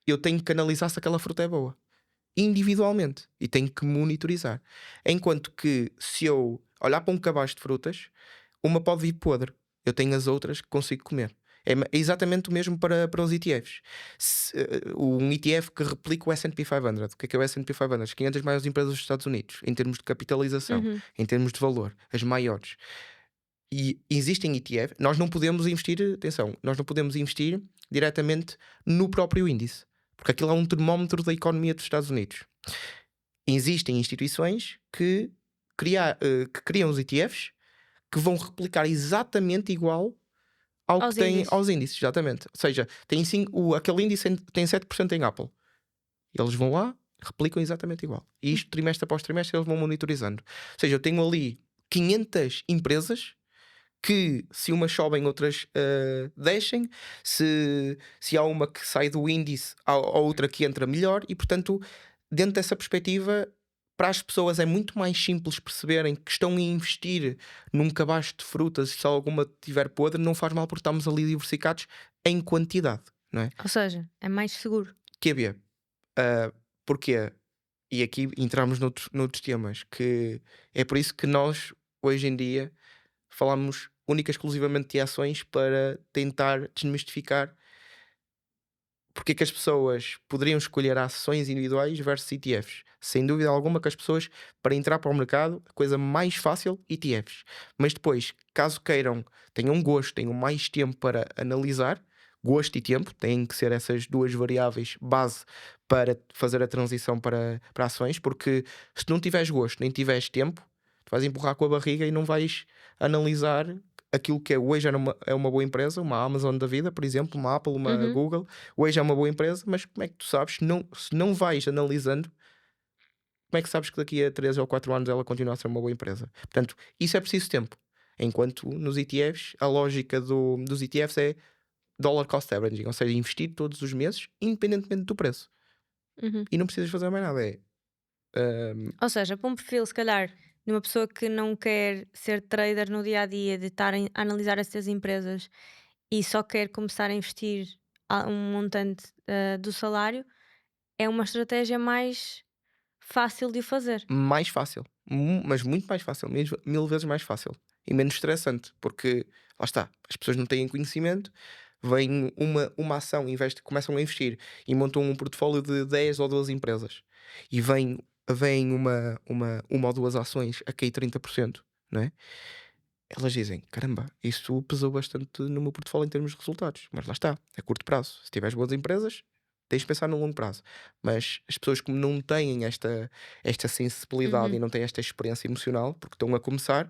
eu tenho que analisar se aquela fruta é boa individualmente e tenho que monitorizar. Enquanto que se eu olhar para um cabaz de frutas, uma pode vir podre, eu tenho as outras que consigo comer. É exatamente o mesmo para os ETFs. Um ETF que replica o S&P 500. O que é o S&P 500? As 500 maiores empresas dos Estados Unidos, em termos de capitalização, Uhum. em termos de valor, as maiores. E existem ETF, nós não podemos investir, atenção, nós não podemos investir diretamente no próprio índice, porque aquilo é um termómetro da economia dos Estados Unidos. Existem instituições que criam os ETFs que vão replicar exatamente igual ao que Aos tem índices. aos índices, exatamente. Ou seja, aquele índice tem 7% em Apple. Eles vão lá, replicam exatamente igual. E isto, trimestre após trimestre, eles vão monitorizando. Ou seja, eu tenho ali 500 empresas que, se umas sobem, outras deixem. Se há uma que sai do índice, há outra que entra melhor. E, portanto, dentro dessa perspectiva, para as pessoas é muito mais simples perceberem que estão a investir num cabaz de frutas. Se alguma tiver podre, não faz mal, porque estamos ali diversificados em quantidade, não é? Ou seja, é mais seguro. QB. Porquê? E aqui entramos noutros temas, que é por isso que nós, hoje em dia, falamos única e exclusivamente de ações para tentar desmistificar porque é que as pessoas poderiam escolher ações individuais versus ETFs? Sem dúvida alguma que as pessoas, para entrar para o mercado, a coisa mais fácil, ETFs. Mas depois, caso queiram, tenham gosto, tenham mais tempo para analisar, gosto e tempo, têm que ser essas duas variáveis base para fazer a transição para ações, porque se não tiveres gosto nem tiveres tempo, tu vais empurrar com a barriga e não vais analisar aquilo que é hoje é uma boa empresa, uma Amazon da vida, por exemplo, uma Apple, uma Uhum. Google, hoje é uma boa empresa, mas como é que tu sabes, se não vais analisando, como é que sabes que daqui a 3 ou 4 anos ela continua a ser uma boa empresa? Portanto, isso é preciso tempo. Enquanto nos ETFs, a lógica dos ETFs é dollar cost averaging, ou seja, investir todos os meses, independentemente do preço. Uhum. E não precisas fazer mais nada. Ou seja, para um perfil, se calhar, de uma pessoa que não quer ser trader no dia a dia, de estar a analisar essas empresas e só quer começar a investir um montante do salário, é uma estratégia mais fácil de o fazer. Mais fácil, mas muito mais fácil, mesmo 1000 vezes mais fácil e menos estressante, porque lá está, as pessoas não têm conhecimento, vem uma ação, começam a investir e montam um portfólio de 10 ou 12 empresas e vem uma ou duas ações a cair 30%, não é? Elas dizem: caramba, isso pesou bastante no meu portfólio em termos de resultados, mas lá está, a curto prazo. Se tiveres boas empresas, tens de pensar no longo prazo. Mas as pessoas, como não têm esta sensibilidade Uhum. e não têm esta experiência emocional, porque estão a começar,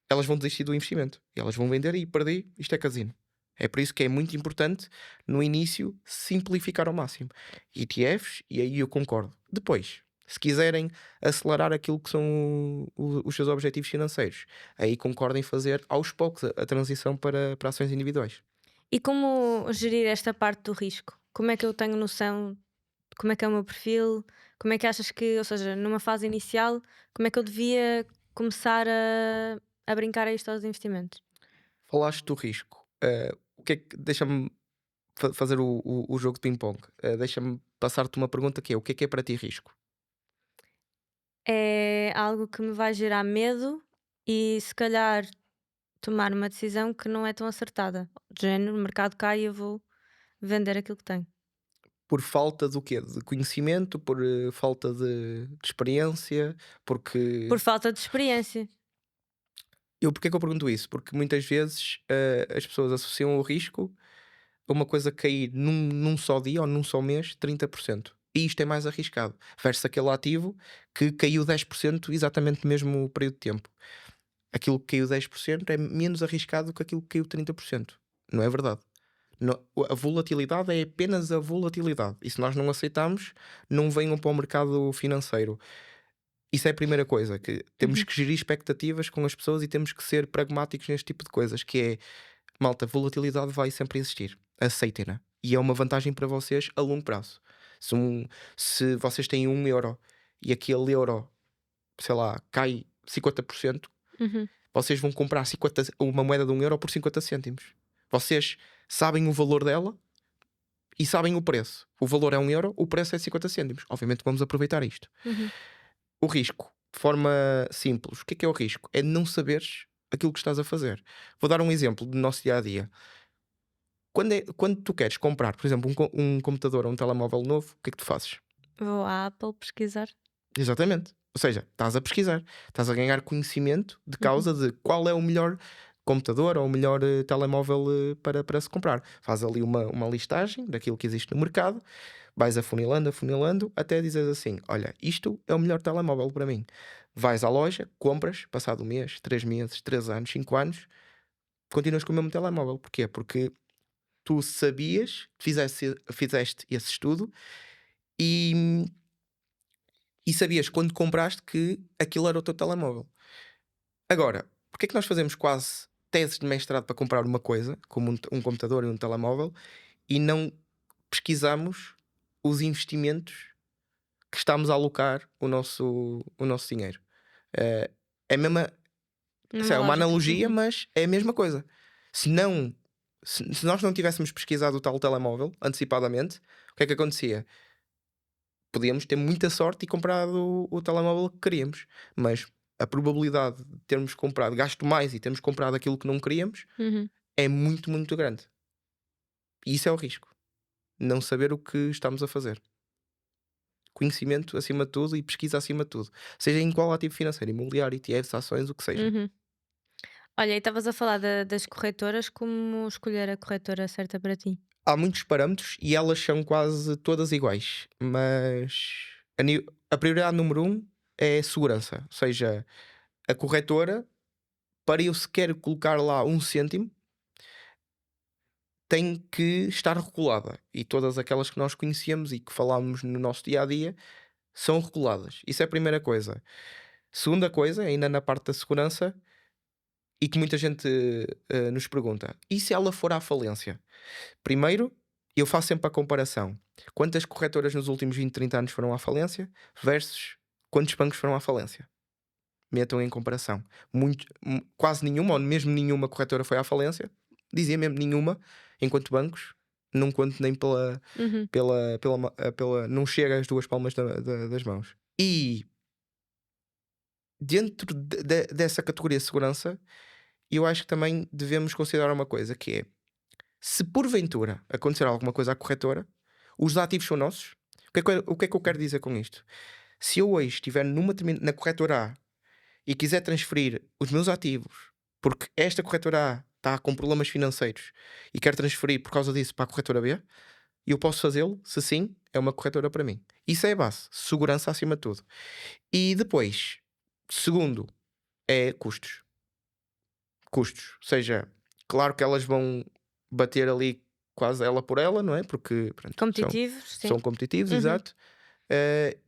elas vão desistir do investimento e elas vão vender e perder. Isto é casino. É por isso que é muito importante, no início, simplificar ao máximo. ETFs, e aí eu concordo. Depois, se quiserem acelerar aquilo que são os seus objetivos financeiros, aí concordo em fazer aos poucos a transição para ações individuais. E como gerir esta parte do risco? Como é que eu tenho noção de como é que é o meu perfil? Como é que achas que, ou seja, numa fase inicial, como é que eu devia começar a brincar a isto aos investimentos? Falaste do risco. O que é que deixa-me fazer o jogo de ping-pong? Deixa-me passar-te uma pergunta que é para ti risco? É algo que me vai gerar medo e se calhar tomar uma decisão que não é tão acertada. De género, o mercado cai e eu vou vender aquilo que tenho. Por falta do quê? De conhecimento, por falta de experiência, Por porque falta de experiência. porque é que eu pergunto isso? Porque muitas vezes as pessoas associam o risco a uma coisa cair num só dia ou num só mês 30%. E isto é mais arriscado, versus aquele ativo que caiu 10% exatamente no mesmo período de tempo. Aquilo que caiu 10% é menos arriscado que aquilo que caiu 30%. Não é verdade? A volatilidade é apenas a volatilidade. E se nós não aceitamos, não venham para o mercado financeiro. Isso é a primeira coisa, que temos Uhum. que gerir expectativas com as pessoas e temos que ser pragmáticos neste tipo de coisas, que é, malta, volatilidade vai sempre existir. Aceitem-na. E é uma vantagem para vocês a longo prazo. Se, se vocês têm 1 euro e aquele euro, sei lá, cai 50%, Uhum. vocês vão comprar uma moeda de 1 euro por 50 cêntimos. Vocês sabem o valor dela e sabem o preço. O valor é 1 euro, o preço é 50 cêntimos. Obviamente vamos aproveitar isto. Uhum. O risco, de forma simples, o que é o risco? É não saberes aquilo que estás a fazer. Vou dar um exemplo do nosso dia a dia. Quando tu queres comprar, por exemplo, um computador ou um telemóvel novo, o que é que tu fazes? Vou à Apple pesquisar. Exatamente. Ou seja, estás a pesquisar, estás a ganhar conhecimento de Uhum. causa de qual é o melhor computador ou o melhor telemóvel para se comprar. Faz ali uma listagem daquilo que existe no mercado, vais afunilando, afunilando, até dizes assim: olha, isto é o melhor telemóvel para mim. Vais à loja, compras, passado um mês, 3 meses, 3 anos, 5 anos, continuas com o mesmo telemóvel. Porquê? Porque tu sabias, fizeste esse estudo e, e sabias quando compraste que aquilo era o teu telemóvel. Agora, porque é que nós fazemos quase teses de mestrado para comprar uma coisa, como um computador e um telemóvel, e não pesquisamos os investimentos que estamos a alocar o nosso dinheiro? É a mesma, Numa sei lá, é uma lógica. analogia, Uhum. mas é a mesma coisa. Se não, se nós não tivéssemos pesquisado o tal telemóvel antecipadamente, o que é que acontecia? Podíamos ter muita sorte e comprado o telemóvel que queríamos, mas a probabilidade de termos comprado, gasto mais e termos comprado aquilo que não queríamos Uhum. é muito, muito grande. E isso é o risco. não saber o que estamos a fazer. Conhecimento acima de tudo e pesquisa acima de tudo. Seja em qual ativo financeiro, imobiliário, ETFs, ações, o que seja. Uhum. Olha, e estavas a falar das corretoras, como escolher a corretora certa para ti? Há muitos parâmetros e elas são quase todas iguais, mas a prioridade número um é a segurança. Ou seja, a corretora, para eu sequer colocar lá um cêntimo, tem que estar regulada. E todas aquelas que nós conhecemos e que falamos no nosso dia a dia são reguladas. Isso é a primeira coisa. Segunda coisa, ainda na parte da segurança, e que muita gente nos pergunta: e se ela for à falência? Primeiro, eu faço sempre a comparação. Quantas corretoras nos últimos 20, 30 anos foram à falência versus quantos bancos foram à falência? Metam em comparação. Quase nenhuma, ou mesmo nenhuma corretora foi à falência. Dizia mesmo nenhuma, enquanto bancos, não conto nem Uhum. não chega às duas palmas das mãos. E dentro dessa categoria de segurança, eu acho que também devemos considerar uma coisa que é: se porventura acontecer alguma coisa à corretora, os ativos são nossos. O que é que eu quero dizer com isto? Se eu hoje estiver na corretora A e quiser transferir os meus ativos, porque esta corretora A está com problemas financeiros e quer transferir por causa disso para a corretora B, eu posso fazê-lo, se sim, é uma corretora para mim. Isso é a base, segurança acima de tudo. E depois, segundo, é custos. Custos. Ou seja, claro que elas vão bater ali quase ela por ela, não é? Porque pronto, Competitivos, são sim. competitivos, Uhum. exato.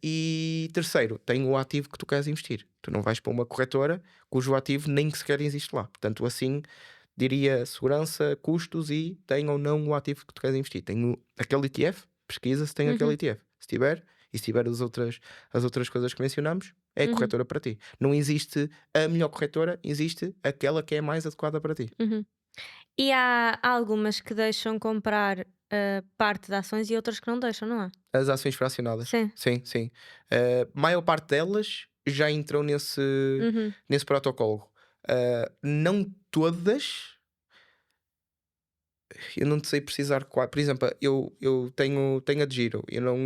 E terceiro, tem o ativo que tu queres investir. Tu não vais para uma corretora cujo ativo nem sequer existe lá. Portanto, assim diria segurança, custos e tem ou não o ativo que tu queres investir. Tem aquele ETF, pesquisa se tem aquele Uhum. ETF. Se tiver, e se tiver as outras coisas que mencionamos, é a Uhum. corretora para ti. Não existe a melhor corretora, existe aquela que é mais adequada para ti. Uhum. E há algumas que deixam comprar parte de ações e outras que não deixam, não é? As ações fracionadas. Sim. Sim, sim. Maior parte delas já entrou Uhum. nesse protocolo. Não todas, eu não te sei precisar qual. Por exemplo, eu tenho a de Giro, eu não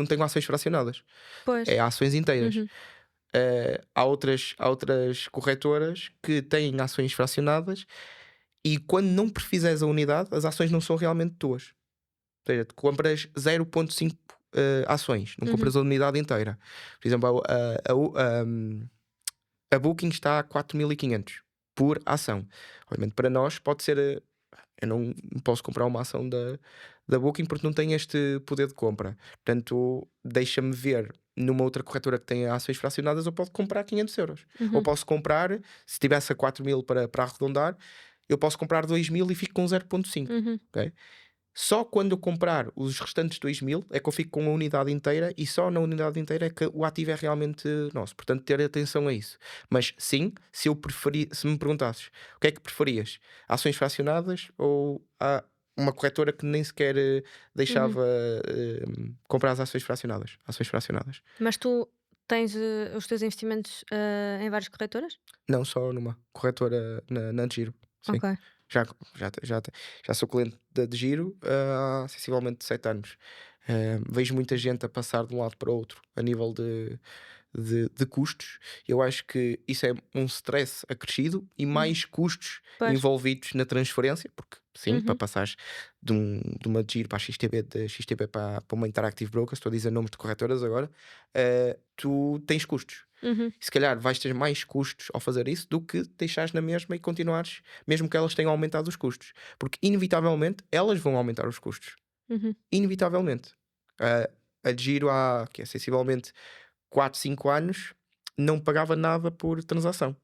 tenho ações fracionadas, Pois. é ações inteiras. Uhum. Há outras corretoras que têm ações fracionadas e quando não prefizeres a unidade, as ações não são realmente tuas. Ou seja, tu compras 0,5 ações, não Uhum. compras a unidade inteira. Por exemplo, a Booking está a 4.500 por ação. Obviamente, para nós, pode ser. Eu não posso comprar uma ação da Booking porque não tenho este poder de compra. Portanto, deixa-me ver numa outra corretora que tenha ações fracionadas, eu posso comprar 500 euros. Ou Uhum. posso comprar, se tivesse a 4.000 para arredondar, eu posso comprar 2.000 e fico com 0,5. Uhum. Ok? Só quando eu comprar os restantes 2.000 é que eu fico com a unidade inteira e só na unidade inteira é que o ativo é realmente nosso. Portanto, ter atenção a isso. Mas sim, se me perguntasses o que é que preferias, ações fracionadas ou uma corretora que nem sequer Uhum. deixava comprar as ações fracionadas? Ações fracionadas. Mas tu tens os teus investimentos em várias corretoras? Não só numa corretora na de Giro. Sim. Ok. Já, já sou cliente da de Giro há sensivelmente 7 anos. Vejo muita gente a passar de um lado para o outro a nível de custos. Eu acho que isso é um stress acrescido e Uhum. mais custos Pois. envolvidos na transferência, porque sim, para Uhum. passares de uma de Giro para a XTB, de XTB para uma Interactive Brokers, estou a dizer nomes de corretoras agora, tu tens custos. Uhum. E se calhar vais ter mais custos ao fazer isso do que deixares na mesma e continuares, mesmo que elas tenham aumentado os custos. Porque, inevitavelmente, elas vão aumentar os custos. Uhum. Inevitavelmente. A, a de Giro há, que é sensivelmente 4 5 anos, não pagava nada por transação.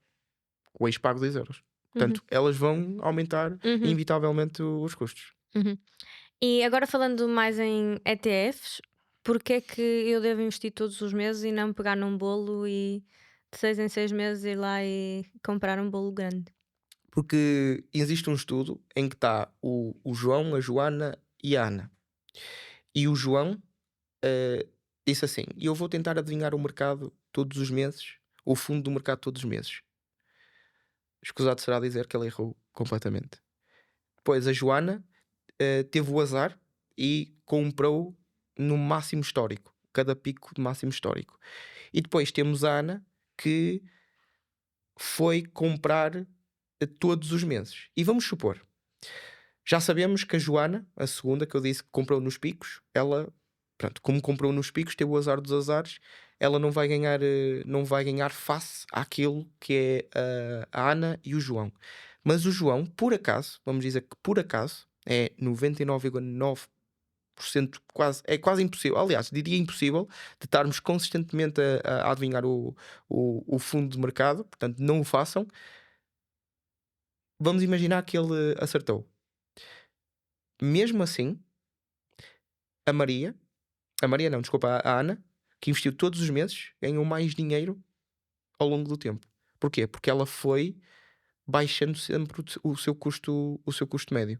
Hoje pago 2 euros. Uhum. Portanto, elas vão aumentar, Uhum. inevitavelmente, os custos. Uhum. E agora falando mais em ETFs, porque é que eu devo investir todos os meses e não pegar num bolo e de 6 em 6 meses ir lá e comprar um bolo grande? Porque existe um estudo em que está o João, a Joana e a Ana. E o João eh, disse assim: eu vou tentar adivinhar o mercado todos os meses, o fundo do mercado todos os meses. Escusado será dizer que ele errou completamente. Depois a Joana teve o azar e comprou no máximo histórico, cada pico de máximo histórico. E depois temos a Ana, que foi comprar todos os meses. E vamos supor, já sabemos que a Joana, a segunda que eu disse que comprou nos picos, ela, pronto, como comprou nos picos, teve o azar dos azares, ela não vai ganhar face àquilo que é a Ana e o João. Mas o João, por acaso, vamos dizer que por acaso, é 99,9%, é quase impossível, aliás, diria impossível, de estarmos consistentemente a adivinhar o fundo de mercado, portanto, não o façam. Vamos imaginar que ele acertou. Mesmo assim, a Maria, a Maria não, desculpa, a Ana, que investiu todos os meses, ganhou mais dinheiro ao longo do tempo. Porquê? Porque ela foi baixando sempre o seu custo médio.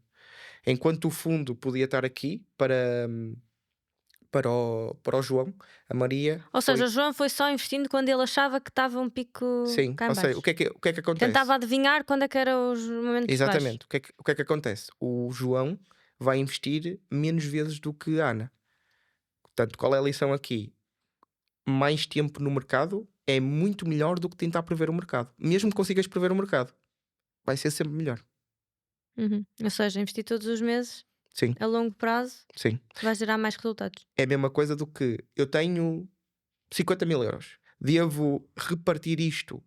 Enquanto o fundo podia estar aqui para o João, a Maria Ou seja, foi. o João foi só investindo quando ele achava que estava um pico Sim, cá em ou seja, baixo. o que é que Tentava acontece? adivinhar quando é que eram os momentos baixos. Exatamente, o que é que acontece? O João vai investir menos vezes do que a Ana. Portanto, qual é a lição aqui? Mais tempo no mercado é muito melhor do que tentar prever o mercado. Mesmo que consigas prever o mercado, vai ser sempre melhor. Uhum. Ou seja, investir todos os meses Sim, a longo prazo sim. vai gerar mais resultados. É a mesma coisa do que eu tenho 50.000 euros. Devo repartir isto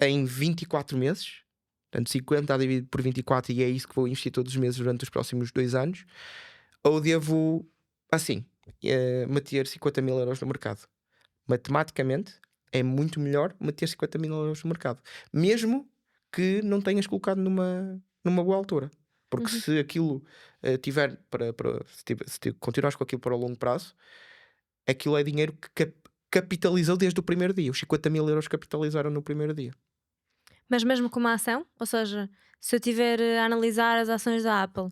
em 24 meses. Portanto, 50 a dividir por 24 e é isso que vou investir todos os meses durante os próximos 2 anos. Ou devo, assim, meter 50.000 euros no mercado. Matematicamente, é muito melhor meter 50.000 euros no mercado. Mesmo que não tenhas colocado numa boa altura. Porque Uhum. se aquilo tiver se continuares com aquilo para o longo prazo, aquilo é dinheiro que capitalizou desde o primeiro dia. Os 50.000 euros capitalizaram no primeiro dia. Mas mesmo com uma ação, ou seja, se eu estiver a analisar as ações da Apple,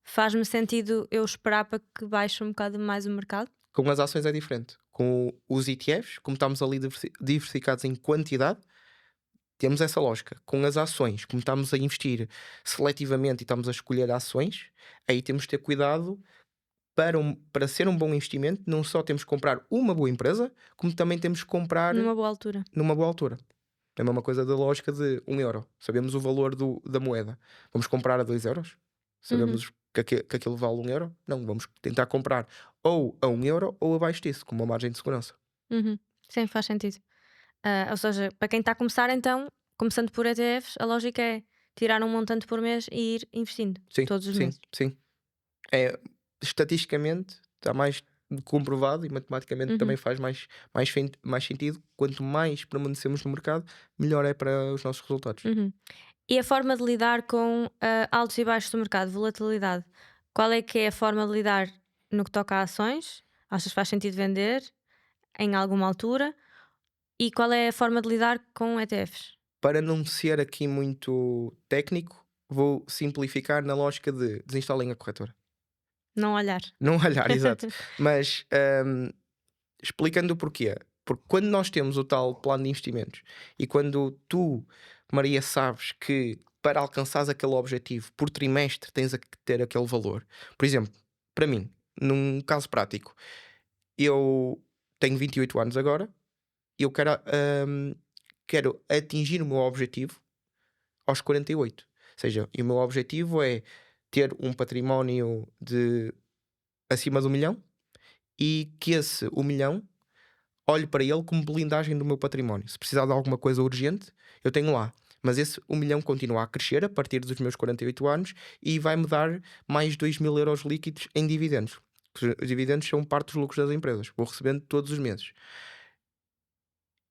faz-me sentido eu esperar para que baixe um bocado mais o mercado? Com as ações é diferente. Com os ETFs, como estamos ali diversificados em quantidade, temos essa lógica. Com as ações, como estamos a investir seletivamente e estamos a escolher ações, aí temos de ter cuidado para ser um bom investimento. Não só temos que comprar uma boa empresa, como também temos que comprar Numa boa altura. numa boa altura. É a mesma coisa da lógica de 1 euro. Sabemos o valor da moeda. Vamos comprar a 2 euros? Uhum. Sabemos que aquilo vale 1 euro? Não, vamos tentar comprar ou a 1 euro ou abaixo disso, com uma margem de segurança. Uhum. Sim, faz sentido. Ou seja, para quem está a começar, então, começando por ETFs, a lógica é tirar um montante por mês e ir investindo Sim, todos os sim, meses. sim. É, estatisticamente está mais comprovado e matematicamente também Uhum. faz mais sentido. Quanto mais permanecemos no mercado, melhor é para os nossos resultados. Uhum. E a forma de lidar com altos e baixos do mercado, volatilidade? Qual é que é a forma de lidar no que toca a ações? Achas que faz sentido vender em alguma altura? E qual é a forma de lidar com ETFs? Para não ser aqui muito técnico, vou simplificar na lógica de desinstalem a corretora. Não olhar. Não olhar, exato. Mas explicando o porquê. Porque quando nós temos o tal plano de investimentos e quando tu, Maria, sabes que para alcançares aquele objetivo por trimestre tens que ter aquele valor. Por exemplo, para mim, num caso prático, eu tenho 28 anos agora e eu quero atingir o meu objetivo aos 48. Ou seja, e o meu objetivo é ter um património de acima de 1 milhão e que esse 1 milhão olho para ele como blindagem do meu património. Se precisar de alguma coisa urgente, eu tenho lá. Mas esse 1 milhão continua a crescer a partir dos meus 48 anos e vai-me dar mais 2.000 euros líquidos em dividendos. Os dividendos são parte dos lucros das empresas. Vou recebendo todos os meses.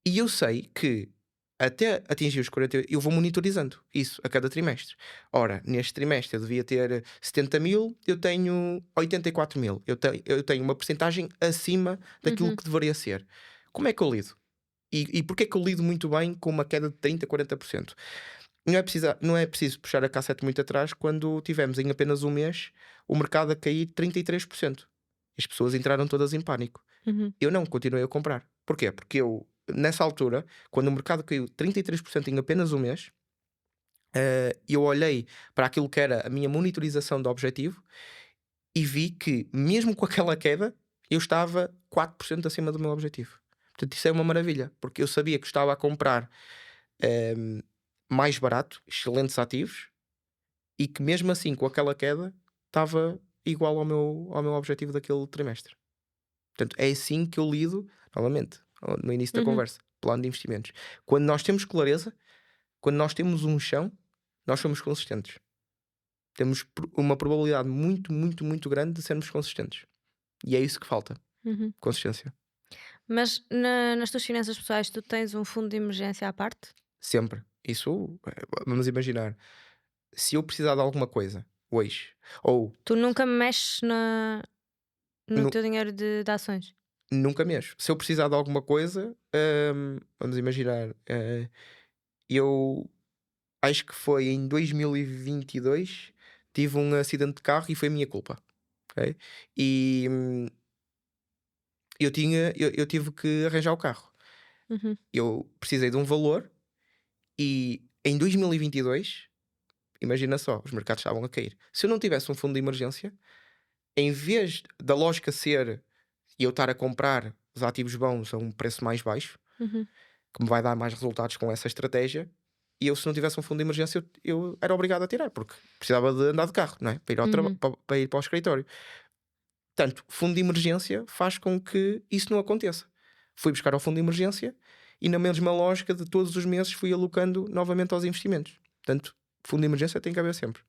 E eu sei que até atingir os 48, eu vou monitorizando isso a cada trimestre. Ora, neste trimestre eu devia ter 70 mil, eu tenho 84 mil. Eu tenho uma percentagem acima daquilo Uhum. que deveria ser. Como é que eu lido? E porquê é que eu lido muito bem com uma queda de 30, 40%? Não é preciso puxar a cassete muito atrás quando tivemos em apenas um mês o mercado a cair 33%. As pessoas entraram todas em pânico. Uhum. Eu não continuei a comprar. Porquê? Porque eu, nessa altura, quando o mercado caiu 33% em apenas um mês, eu olhei para aquilo que era a minha monitorização do objetivo e vi que, mesmo com aquela queda, eu estava 4% acima do meu objetivo. Portanto, isso é uma maravilha, porque eu sabia que estava a comprar ehm, mais barato, excelentes ativos, e que mesmo assim, com aquela queda, estava igual ao meu objetivo daquele trimestre. Portanto, é assim que eu lido, novamente, no início da Uhum. conversa, plano de investimentos. Quando nós temos clareza, quando nós temos um chão, nós somos consistentes. Temos uma probabilidade muito, muito, muito grande de sermos consistentes. E é isso que falta, Uhum. consistência. Mas nas tuas finanças pessoais, tu tens um fundo de emergência à parte? Sempre. Isso, vamos imaginar, se eu precisar de alguma coisa hoje, ou Tu nunca mexes no nu- teu dinheiro de ações? nunca mexo, se eu precisar de alguma coisa, vamos imaginar, eu acho que foi em 2022, tive um acidente de carro e foi minha culpa. Ok? E eu tive que arranjar o carro. Uhum. Eu precisei de um valor e em 2022, imagina só, os mercados estavam a cair. Se eu não tivesse um fundo de emergência, em vez da lógica ser eu estar a comprar os ativos bons a um preço mais baixo, Uhum. que me vai dar mais resultados com essa estratégia, e eu, se não tivesse um fundo de emergência, eu era obrigado a tirar, porque precisava de andar de carro, não é? Para ir, Uhum. para ir para o escritório. Portanto, fundo de emergência faz com que isso não aconteça. Fui buscar ao fundo de emergência e, na mesma lógica de todos os meses, fui alocando novamente aos investimentos. Portanto, fundo de emergência tem que haver sempre.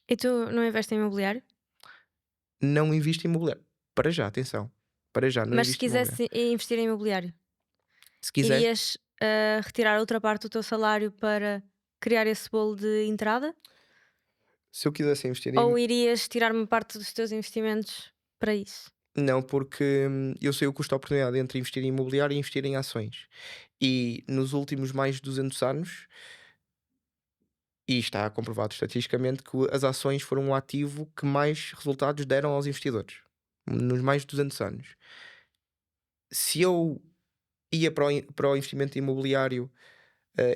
E tu não investes em imobiliário? Não invisto em imobiliário. Para já, atenção. Para já, não Mas se invisto em imobiliário. quisesse investir em imobiliário, Se quiser, irias retirar outra parte do teu salário para criar esse bolo de entrada? se eu quisesse investir Ou em. irias tirar uma parte dos teus investimentos para isso? Não, porque eu sei o custo de oportunidade entre investir em imobiliário e investir em ações. E nos últimos mais de 200 anos, e está comprovado estatisticamente, que as ações foram o ativo que mais resultados deram aos investidores. Nos mais de 200 anos. Se eu ia para o investimento imobiliário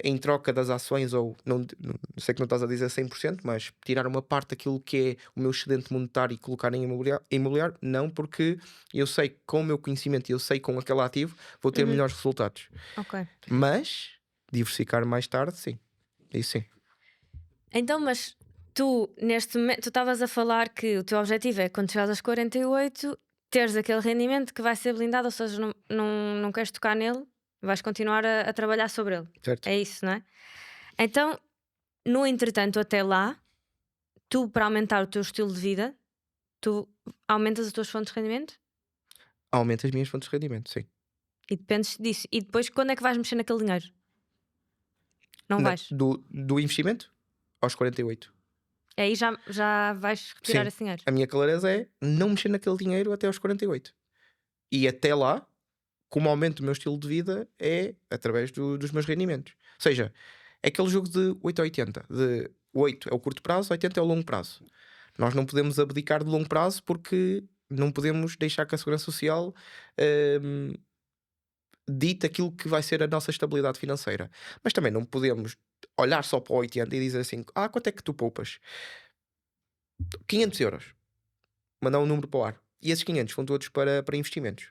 em troca das ações, ou não sei que não estás a dizer 100%, mas tirar uma parte daquilo que é o meu excedente monetário e colocar em imobiliário, não, porque eu sei que com o meu conhecimento e eu sei que com aquele ativo vou ter Uhum. melhores resultados. Ok. Mas diversificar mais tarde, sim. Isso sim. Então, mas tu, neste momento, tu estavas a falar que o teu objetivo é quando chegares aos 48, teres aquele rendimento que vai ser blindado, ou seja, não queres tocar nele, vais continuar a trabalhar sobre ele. Certo? É isso, não é? Então, no entretanto, até lá, tu, para aumentar o teu estilo de vida, tu aumentas as tuas fontes de rendimento Aumenta as minhas fontes de rendimento, sim. e dependes disso. E depois, quando é que vais mexer naquele dinheiro? Não vais. Do investimento aos 48. Aí já vais retirar Sim. esse dinheiro. A minha clareza é não mexer naquele dinheiro até aos 48. E até lá, como aumento do meu estilo de vida é através dos meus rendimentos. Ou seja, é aquele jogo de 8 a 80. De 8 é o curto prazo, 80 é o longo prazo. Nós não podemos abdicar de longo prazo porque não podemos deixar que a Segurança Social hum, dite aquilo que vai ser a nossa estabilidade financeira. Mas também não podemos olhar só para o 80 e dizer assim: quanto é que tu poupas? 500 euros. Mandar um número para o ar. E esses 500 vão todos para investimentos.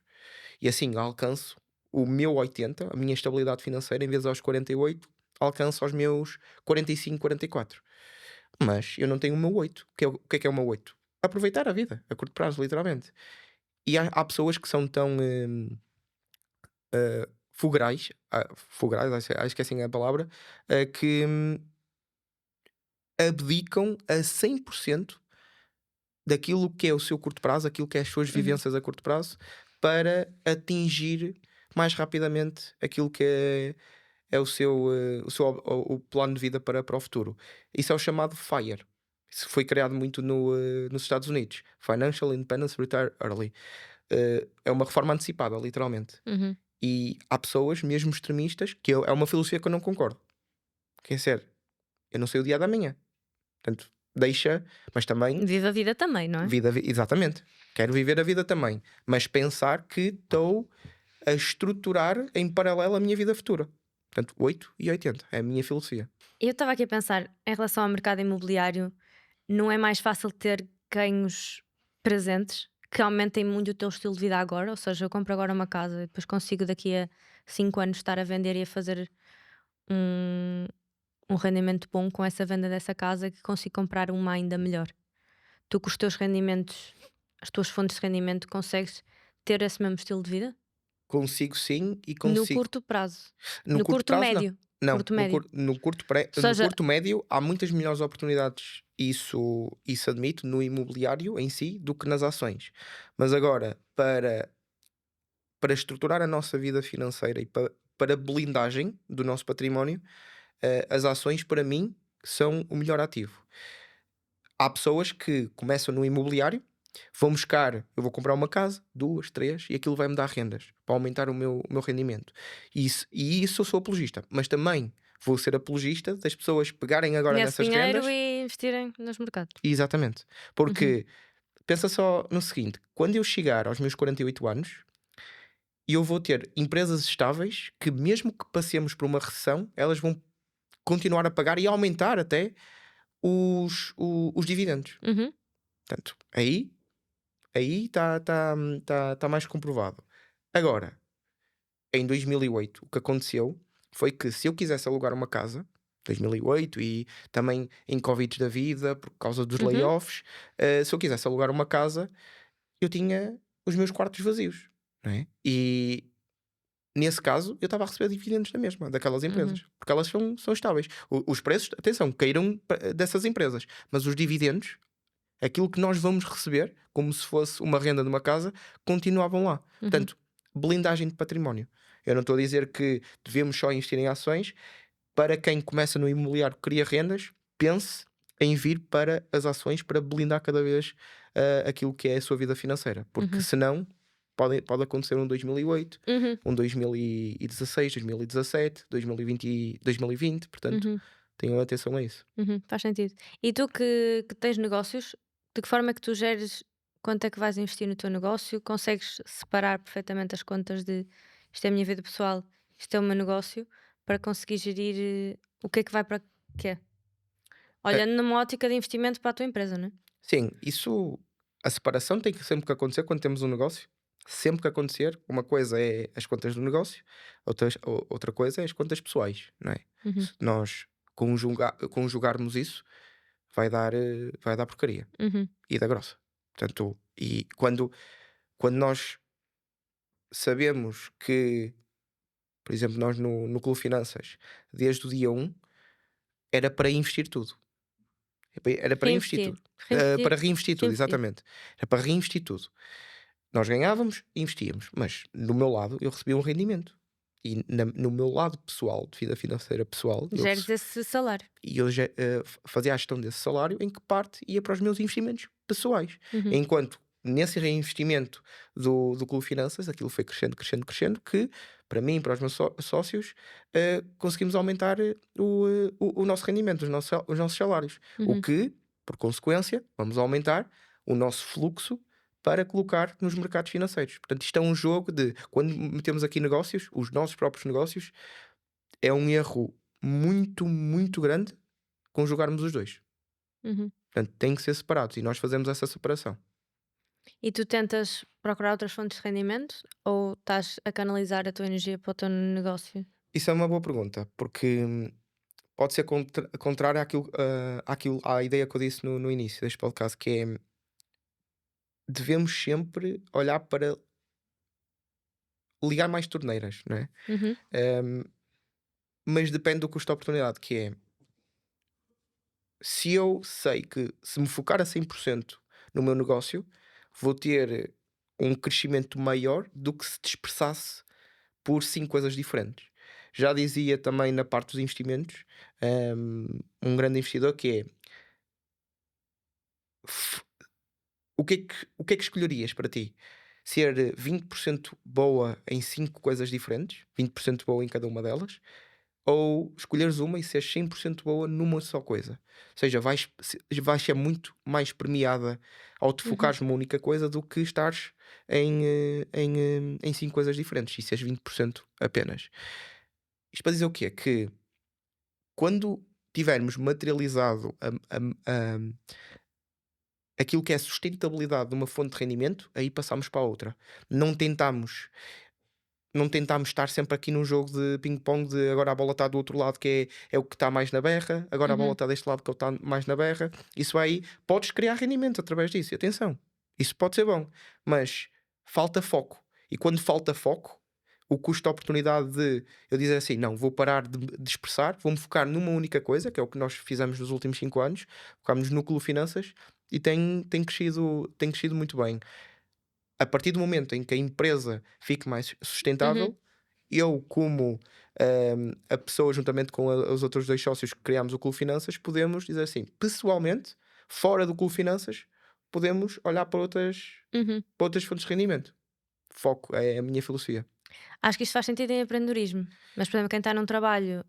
E assim alcanço o meu 80, a minha estabilidade financeira, em vez de aos 48, alcanço aos meus 45, 44. Mas eu não tenho o meu 8. O que é o meu 8? Aproveitar a vida, a curto prazo, literalmente. E há pessoas que são tão fugrais, acho que é assim a palavra, que abdicam a 100% daquilo que é o seu curto prazo, aquilo que é as suas Uhum. vivências a curto prazo, para atingir mais rapidamente aquilo que é o plano de vida para o futuro. Isso é o chamado FIRE. Isso foi criado muito nos Estados Unidos. Financial Independence Retire Early. É uma reforma antecipada, literalmente. Uhum. E há pessoas, mesmo extremistas, que é uma filosofia que eu não concordo. Quer dizer, eu não sei o dia da manhã. Portanto, deixa, mas também Viva a vida também, não é? exatamente. Quero viver a vida também, mas pensar que estou a estruturar em paralelo a minha vida futura. Portanto, 8 e 80 é a minha filosofia. Eu estava aqui a pensar, em relação ao mercado imobiliário, não é mais fácil ter ganhos presentes que aumentem muito o teu estilo de vida agora? Ou seja, eu compro agora uma casa e depois consigo daqui a 5 anos estar a vender e a fazer um, um rendimento bom com essa venda dessa casa, que consigo comprar uma ainda melhor. Tu, com os teus rendimentos, as tuas fontes de rendimento, consegues ter esse mesmo estilo de vida? Consigo sim e No consigo. curto prazo. No No curto curto prazo, não. médio. Não, Curto médio. Ou no seja, curto médio há muitas melhores oportunidades, isso admito, no imobiliário em si do que nas ações. Mas agora, para estruturar a nossa vida financeira e para blindagem do nosso património, as ações para mim são o melhor ativo. Há pessoas que começam no imobiliário, vão buscar, eu vou comprar uma casa, duas, três, e aquilo vai-me dar rendas para aumentar o meu rendimento. E isso eu sou apologista, mas também vou ser apologista das pessoas pegarem agora conhece nessas dinheiro rendas. e investirem nos mercados. Exatamente. Uhum. Porque pensa só no seguinte: quando eu chegar aos meus 48 anos, eu vou ter empresas estáveis que, mesmo que passemos por uma recessão, elas vão continuar a pagar e aumentar até os dividendos. Uhum. Portanto, aí está mais comprovado. Agora, em 2008, o que aconteceu foi que, se eu quisesse alugar uma casa, 2008 e também em Covid da vida, por causa dos Uhum. layoffs, se eu quisesse alugar uma casa, eu tinha os meus quartos vazios, não é? E nesse caso, eu estava a receber dividendos da mesma, daquelas Uhum. empresas, porque elas são estáveis. Os preços, atenção, caíram dessas empresas, mas os dividendos, aquilo que nós vamos receber, como se fosse uma renda de uma casa, continuavam lá. Uhum. Portanto, blindagem de património. Eu não estou a dizer que devemos só investir em ações. Para quem começa no imobiliário, cria rendas, pense em vir para as ações para blindar cada vez aquilo que é a sua vida financeira. Porque Uhum. senão pode acontecer um 2008, Uhum. um 2016, 2017, 2020, 2020. Portanto, Uhum. tenham atenção a isso. Uhum. Faz sentido. E tu, que tens negócios, de que forma é que tu geres quanto é que vais investir no teu negócio? Consegues separar perfeitamente as contas de isto é a minha vida pessoal, isto é o meu negócio, para conseguir gerir o que é que vai para quê? Eh, Olhando numa ótica de investimento para a tua empresa, não é? Sim, isso, a separação tem que sempre que acontecer quando temos um negócio. Sempre que acontecer, uma coisa é as contas do negócio, outra coisa é as contas pessoais, não é? Uhum. Se nós conjugarmos isso, vai dar porcaria Uhum. e da grossa. Portanto, e quando nós sabemos que, por exemplo, nós no Clube Finanças, desde o dia 1, era para investir tudo. Era para investir Reinvestir. tudo. Reinvestir. Para reinvestir tudo, Reinvestir. exatamente. Era para reinvestir tudo. Nós ganhávamos e investíamos, mas do meu lado eu recebia um rendimento. E no meu lado pessoal, de vida financeira pessoal, Geres esse salário. eu fazia a gestão desse salário, em que parte ia para os meus investimentos pessoais. Uhum. Enquanto nesse reinvestimento do Clube Finanças, aquilo foi crescendo, crescendo, crescendo, que para mim e para os meus sócios conseguimos aumentar o nosso rendimento, os nossos salários. O Uhum. que, por consequência, vamos aumentar o nosso fluxo para colocar nos mercados financeiros. Portanto, isto é um jogo de, quando metemos aqui negócios, os nossos próprios negócios, é um erro muito, muito grande conjugarmos os dois. Uhum. Portanto, têm que ser separados e nós fazemos essa separação. E tu tentas procurar outras fontes de rendimento ou estás a canalizar a tua energia para o teu negócio? Isso é uma boa pergunta, porque pode ser contrário à ideia que eu disse no início deste podcast, que é, devemos sempre olhar para ligar mais torneiras, não é? Uhum. Ahm, mas depende do custo de oportunidade, que é, se eu sei que, se me focar a 100% no meu negócio, vou ter um crescimento maior do que se dispersasse por 5 coisas diferentes. Já dizia também na parte dos investimentos, um grande investidor, que é, f- o que é que escolherias para ti? Ser 20% boa em 5 coisas diferentes, 20% boa em cada uma delas, ou escolheres uma e seres 100% boa numa só coisa? Ou seja, vais ser muito mais premiada ao te Uhum. focares numa única coisa do que estares em 5 coisas diferentes e seres 20% apenas. Isto para dizer o quê? Que quando tivermos materializado aquilo que é a sustentabilidade de uma fonte de rendimento, aí passamos para a outra. Não tentamos não tentámos estar sempre aqui num jogo de ping-pong de agora a bola está do outro lado que é o que está mais na berra, agora a bola Uhum, está deste lado que está mais na berra. Isso aí podes criar rendimento através disso. E atenção, isso pode ser bom, mas falta foco. E quando falta foco, o custo de oportunidade de eu dizer assim, não, vou parar de expressar, vou-me focar numa única coisa, que é o que nós fizemos nos últimos 5 anos, focámos no Núcleo Finanças e tem crescido muito bem. A partir do momento em que a empresa fique mais uhum. sustentável, eu, como a pessoa, juntamente com os outros dois sócios que criámos o Clube Finanças, podemos dizer assim, pessoalmente, fora do Clube Finanças, podemos olhar Uhum. para outras fontes de rendimento. Foco é a minha filosofia. Acho que isto faz sentido em empreendedorismo, mas, por exemplo, quem está num trabalho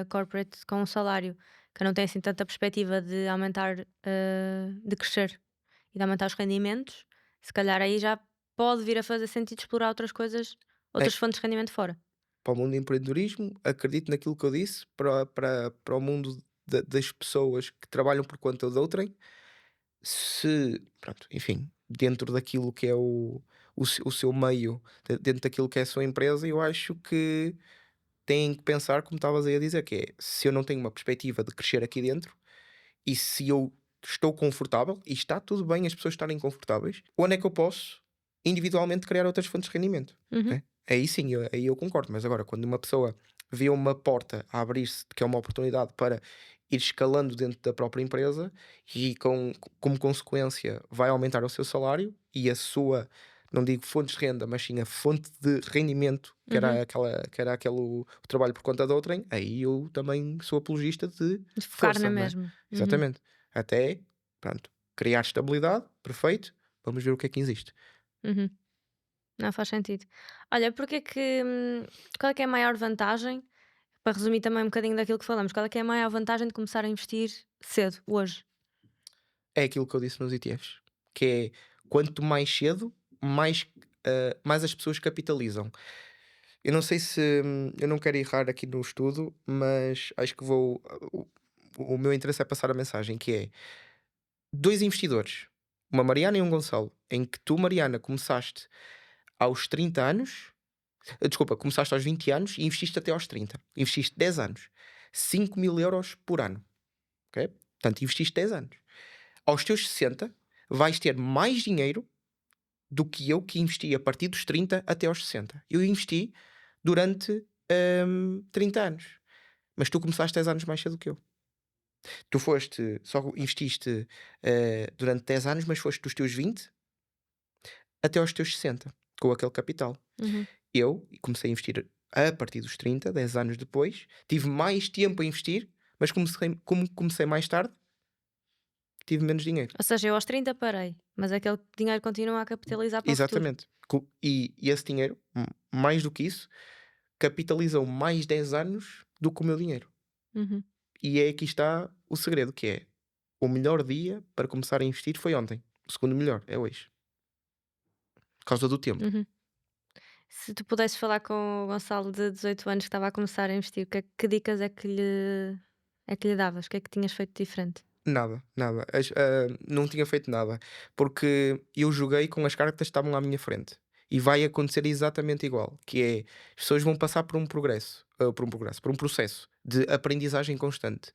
corporate com um salário que não tem assim tanta perspectiva de aumentar, de crescer e de aumentar os rendimentos, se calhar aí já pode vir a fazer sentido explorar outras coisas, É, outras fontes de rendimento fora. para o mundo do empreendedorismo, acredito naquilo que eu disse, para o mundo das pessoas que trabalham por conta de outrem, se, pronto, enfim, dentro daquilo que é o seu meio, dentro daquilo que é a sua empresa, eu acho que têm que pensar, como estavas aí a dizer, que é se eu não tenho uma perspectiva de crescer aqui dentro e se eu estou confortável, e está tudo bem as pessoas estarem confortáveis, onde é que eu posso individualmente criar outras fontes de rendimento? Uhum, Né? Aí sim, aí eu concordo, mas agora, quando uma pessoa vê uma porta a abrir-se, que é uma oportunidade para ir escalando dentro da própria empresa e como consequência vai aumentar o seu salário e a sua, não digo fontes de renda, mas sim a fonte de rendimento, uhum. que era aquele o trabalho por conta de outrem, aí eu também sou apologista de De focar na força, né? mesma. Uhum, Exatamente. Até, pronto, criar estabilidade, perfeito, vamos ver o que é que existe. uhum. Não faz sentido. Olha, porque é que, qual é que é a maior vantagem, para resumir também um bocadinho daquilo que falamos, qual é que é a maior vantagem de começar a investir cedo, hoje? É aquilo que eu disse nos ETFs, que é quanto mais cedo, mais as pessoas capitalizam. Eu não sei se eu não quero errar aqui no estudo, mas acho que o meu interesse é passar a mensagem que é dois investidores, uma Mariana e um Gonçalo, em que tu, Mariana, começaste aos 30 anos, desculpa, começaste aos 20 anos e investiste até aos 30. Investiste 10 anos, 5.000 euros por ano, ok? Portanto, investiste 10 anos. Aos teus 60, vais ter mais dinheiro do que eu que investi a partir dos 30 até aos 60. Eu investi durante 30 anos, mas tu começaste 10 anos mais cedo que eu. Tu foste, só investiste durante 10 anos, mas foste dos teus 20 até aos teus 60, com aquele capital. Uhum. Eu comecei a investir a partir dos 30, 10 anos depois, tive mais tempo a investir, mas como comecei mais tarde, tive menos dinheiro. Ou seja, eu aos 30 parei, mas aquele dinheiro continua a capitalizar para o futuro. Exatamente. E esse dinheiro, mais do que isso, capitalizam mais 10 anos do que o meu dinheiro. Uhum, E é aqui está o segredo, que é o melhor dia para começar a investir foi ontem. O segundo melhor é hoje. Por causa do tempo. uhum. Se tu pudesses falar com o Gonçalo de 18 anos que estava a começar a investir, que dicas é que lhe davas? O que é que tinhas feito diferente? Nada, nada. Não tinha feito nada. Porque eu joguei com as cartas que estavam à minha frente. E vai acontecer exatamente igual. Que é, as pessoas vão passar por um progresso. Por um processo de aprendizagem constante.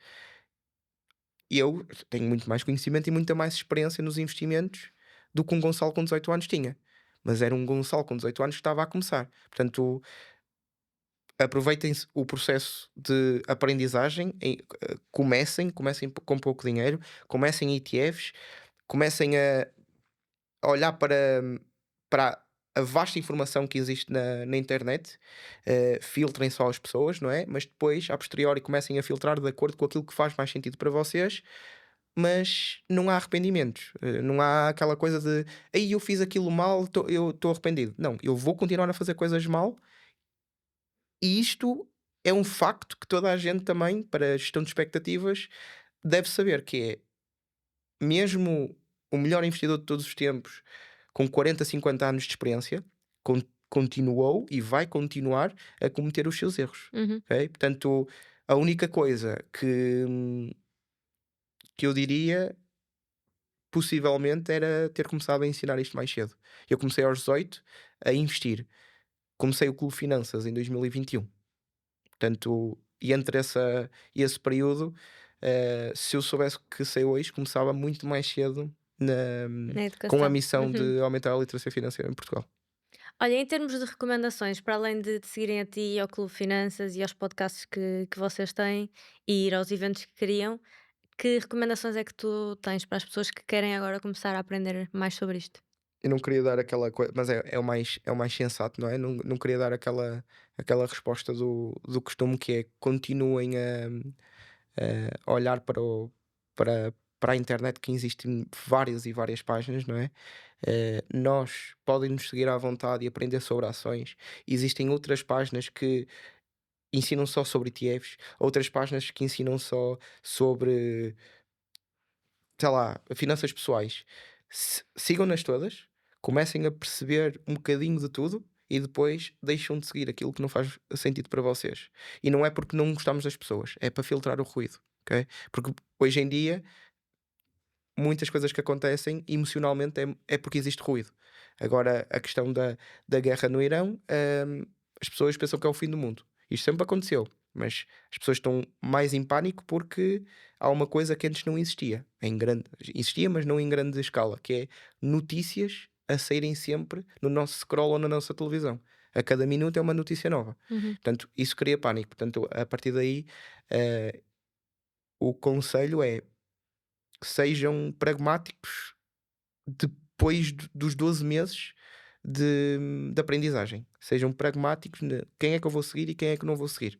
E eu tenho muito mais conhecimento e muita mais experiência nos investimentos do que um Gonçalo com 18 anos tinha. Mas era um Gonçalo com 18 anos que estava a começar. Portanto, aproveitem o processo de aprendizagem, comecem com pouco dinheiro, comecem em ETFs, comecem a olhar para a vasta informação que existe na internet, filtrem só as pessoas, não é? Mas depois, a posteriori, comecem a filtrar de acordo com aquilo que faz mais sentido para vocês, mas não há arrependimentos, não há aquela coisa de aí eu fiz aquilo mal, eu estou arrependido. Não, eu vou continuar a fazer coisas mal e isto é um facto que toda a gente também, para a gestão de expectativas, deve saber que é mesmo o melhor investidor de todos os tempos, com 40, 50 anos de experiência, com continuou e vai continuar a cometer os seus erros. Uhum. Ok? Portanto, a única coisa que eu diria possivelmente era ter começado a ensinar isto mais cedo. Eu comecei aos 18 a investir. Comecei o Clube Finanças em 2021. Portanto, e entre esse período, se eu soubesse que sei hoje, começava muito mais cedo Na com a educação. missão Uhum. de aumentar a literacia financeira em Portugal. Olha, em termos de recomendações, para além de te seguirem a ti, ao Clube Finanças e aos podcasts que vocês têm e ir aos eventos que queriam, que recomendações é que tu tens para as pessoas que querem agora começar a aprender mais sobre isto? Eu não queria dar aquela coisa, mas é o mais sensato, não é? Não queria dar aquela resposta do costume que é continuem a olhar para a internet, que existem várias e várias páginas, não é? Nós podem nos seguir à vontade e aprender sobre ações. Existem outras páginas que ensinam só sobre ETFs, outras páginas que ensinam só sobre, sei lá, finanças pessoais. Sigam-nas todas, comecem a perceber um bocadinho de tudo e depois deixam de seguir aquilo que não faz sentido para vocês. E não é porque não gostamos das pessoas, é para filtrar o ruído, ok? Porque hoje em dia muitas coisas que acontecem emocionalmente é porque existe ruído. Agora, a questão da guerra no Irão, as pessoas pensam que é o fim do mundo. Isto sempre aconteceu, mas as pessoas estão mais em pânico porque há uma coisa que antes não existia. Existia, mas não em grande escala, que é notícias a saírem sempre no nosso scroll ou na nossa televisão. A cada minuto é uma notícia nova. Uhum. Portanto, isso cria pânico. Portanto, a partir daí, eh, o conselho é sejam pragmáticos depois dos 12 meses de aprendizagem. Sejam pragmáticos quem é que eu vou seguir e quem é que não vou seguir.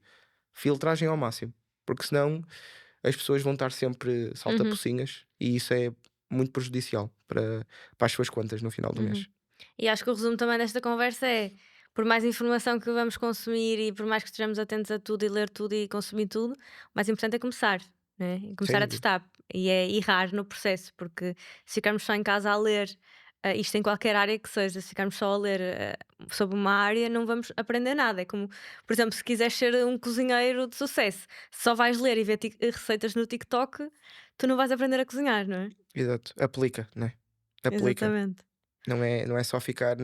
Filtragem ao máximo, porque senão as pessoas vão estar sempre Uhum. salta-pocinhas e isso é muito prejudicial para as suas contas no final do Uhum. mês. E acho que o resumo também desta conversa é: por mais informação que vamos consumir e por mais que estejamos atentos a tudo e ler tudo e consumir tudo, o mais importante é começar, né? E Sem começar a dúvida. testar e é errar no processo, porque se ficarmos só em casa a ler, isto em qualquer área que seja, se ficarmos só a ler sobre uma área, não vamos aprender nada. É como, por exemplo, se quiseres ser um cozinheiro de sucesso, se só vais ler e ver receitas no TikTok, tu não vais aprender a cozinhar, não é? Exato. Aplica, né? Aplica. Exatamente. Não é só ficar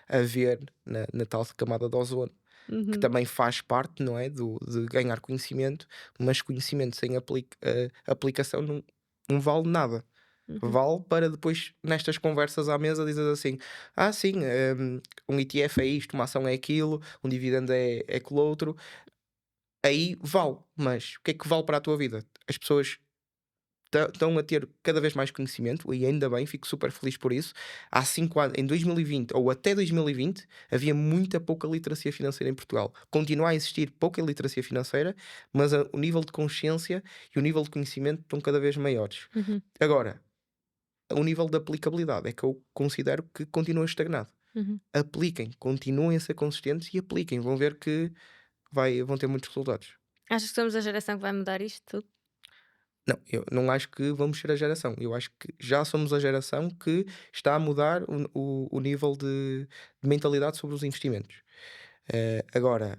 a ver na tal camada de ozono. Que Uhum. também faz parte, não é, de ganhar conhecimento, mas conhecimento sem aplicação não vale nada. Uhum. Vale para depois, nestas conversas à mesa, dizes assim: ah, sim, um ETF é isto, uma ação é aquilo, um dividendo é aquilo outro. Aí vale, mas o que é que vale para a tua vida? As pessoas estão a ter cada vez mais conhecimento e ainda bem, fico super feliz por isso. Há 5 anos, em 2020 ou até 2020, havia muita pouca literacia financeira em Portugal. Continua a existir pouca literacia financeira, mas o nível de consciência e o nível de conhecimento estão cada vez maiores. Uhum. Agora, o nível de aplicabilidade é que eu considero que continua estagnado. Uhum. Apliquem, continuem a ser consistentes e apliquem, vão ver que vão ter muitos resultados. Achas que somos a geração que vai mudar isto tudo? Não, eu não acho que vamos ser a geração. Eu acho que já somos a geração que está a mudar o nível de mentalidade sobre os investimentos. Agora,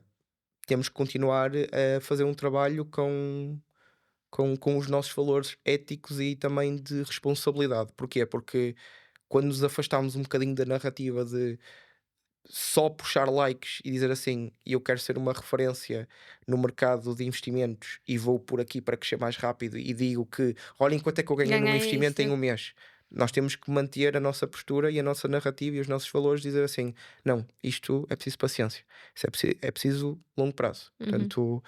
temos que continuar a fazer um trabalho com os nossos valores éticos e também de responsabilidade. Porquê? Porque quando nos afastamos um bocadinho da narrativa de só puxar likes e dizer assim: eu quero ser uma referência no mercado de investimentos e vou por aqui para crescer mais rápido e digo que olhem quanto é que eu ganhei num Ganhei investimento em isto. um mês. Nós temos que manter a nossa postura e a nossa narrativa e os nossos valores, dizer assim: não, isto é preciso paciência, isso é preciso longo prazo. Uhum. Portanto,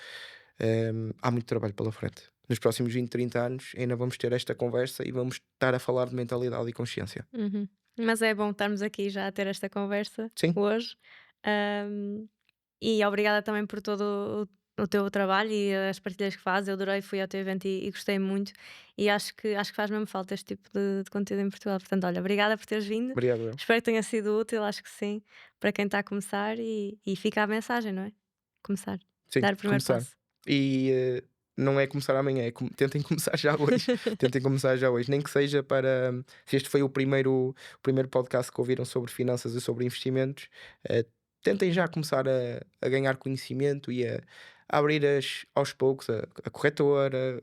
há muito trabalho pela frente. Nos próximos 20, 30 anos ainda vamos ter esta conversa e vamos estar a falar de mentalidade e consciência. Uhum. Mas é bom estarmos aqui já a ter esta conversa Sim, hoje. Ahm, e obrigada também por todo o teu trabalho e as partilhas que fazes. Eu adorei, fui ao teu evento e gostei muito. E acho que faz mesmo falta este tipo de conteúdo em Portugal. Portanto, olha, obrigada por teres vindo. obrigado. Eu. Espero que tenha sido útil, acho que sim, para quem está a começar e fica a mensagem, não é? Começar, Sim, dar o primeiro começar. passo. E não é começar amanhã, tentem começar já hoje. Tentem começar já hoje, nem que seja para. Se este foi o primeiro podcast que ouviram sobre finanças e sobre investimentos, tentem já começar a ganhar conhecimento e a abrir aos poucos a corretora,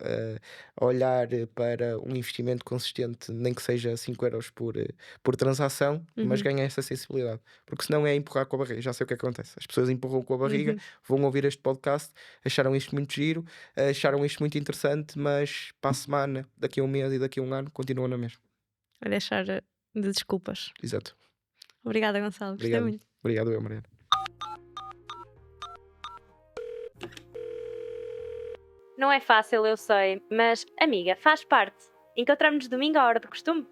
a olhar para um investimento consistente, nem que seja 5 euros por transação, mas Uhum, ganhem essa sensibilidade. Porque senão é empurrar com a barriga. Já sei o que acontece. As pessoas empurram com a barriga, uhum. vão ouvir este podcast, acharam isto muito giro, acharam isto muito interessante, mas para a semana, daqui a um mês e daqui a um ano, continuam na mesma. Vai deixar de desculpas. Exato. Obrigada, Gonçalo. Gostei Obrigado. muito. Obrigado, eu, Mariana. Não é fácil, eu sei, mas, amiga, faz parte. Encontramos-nos domingo à hora do costume.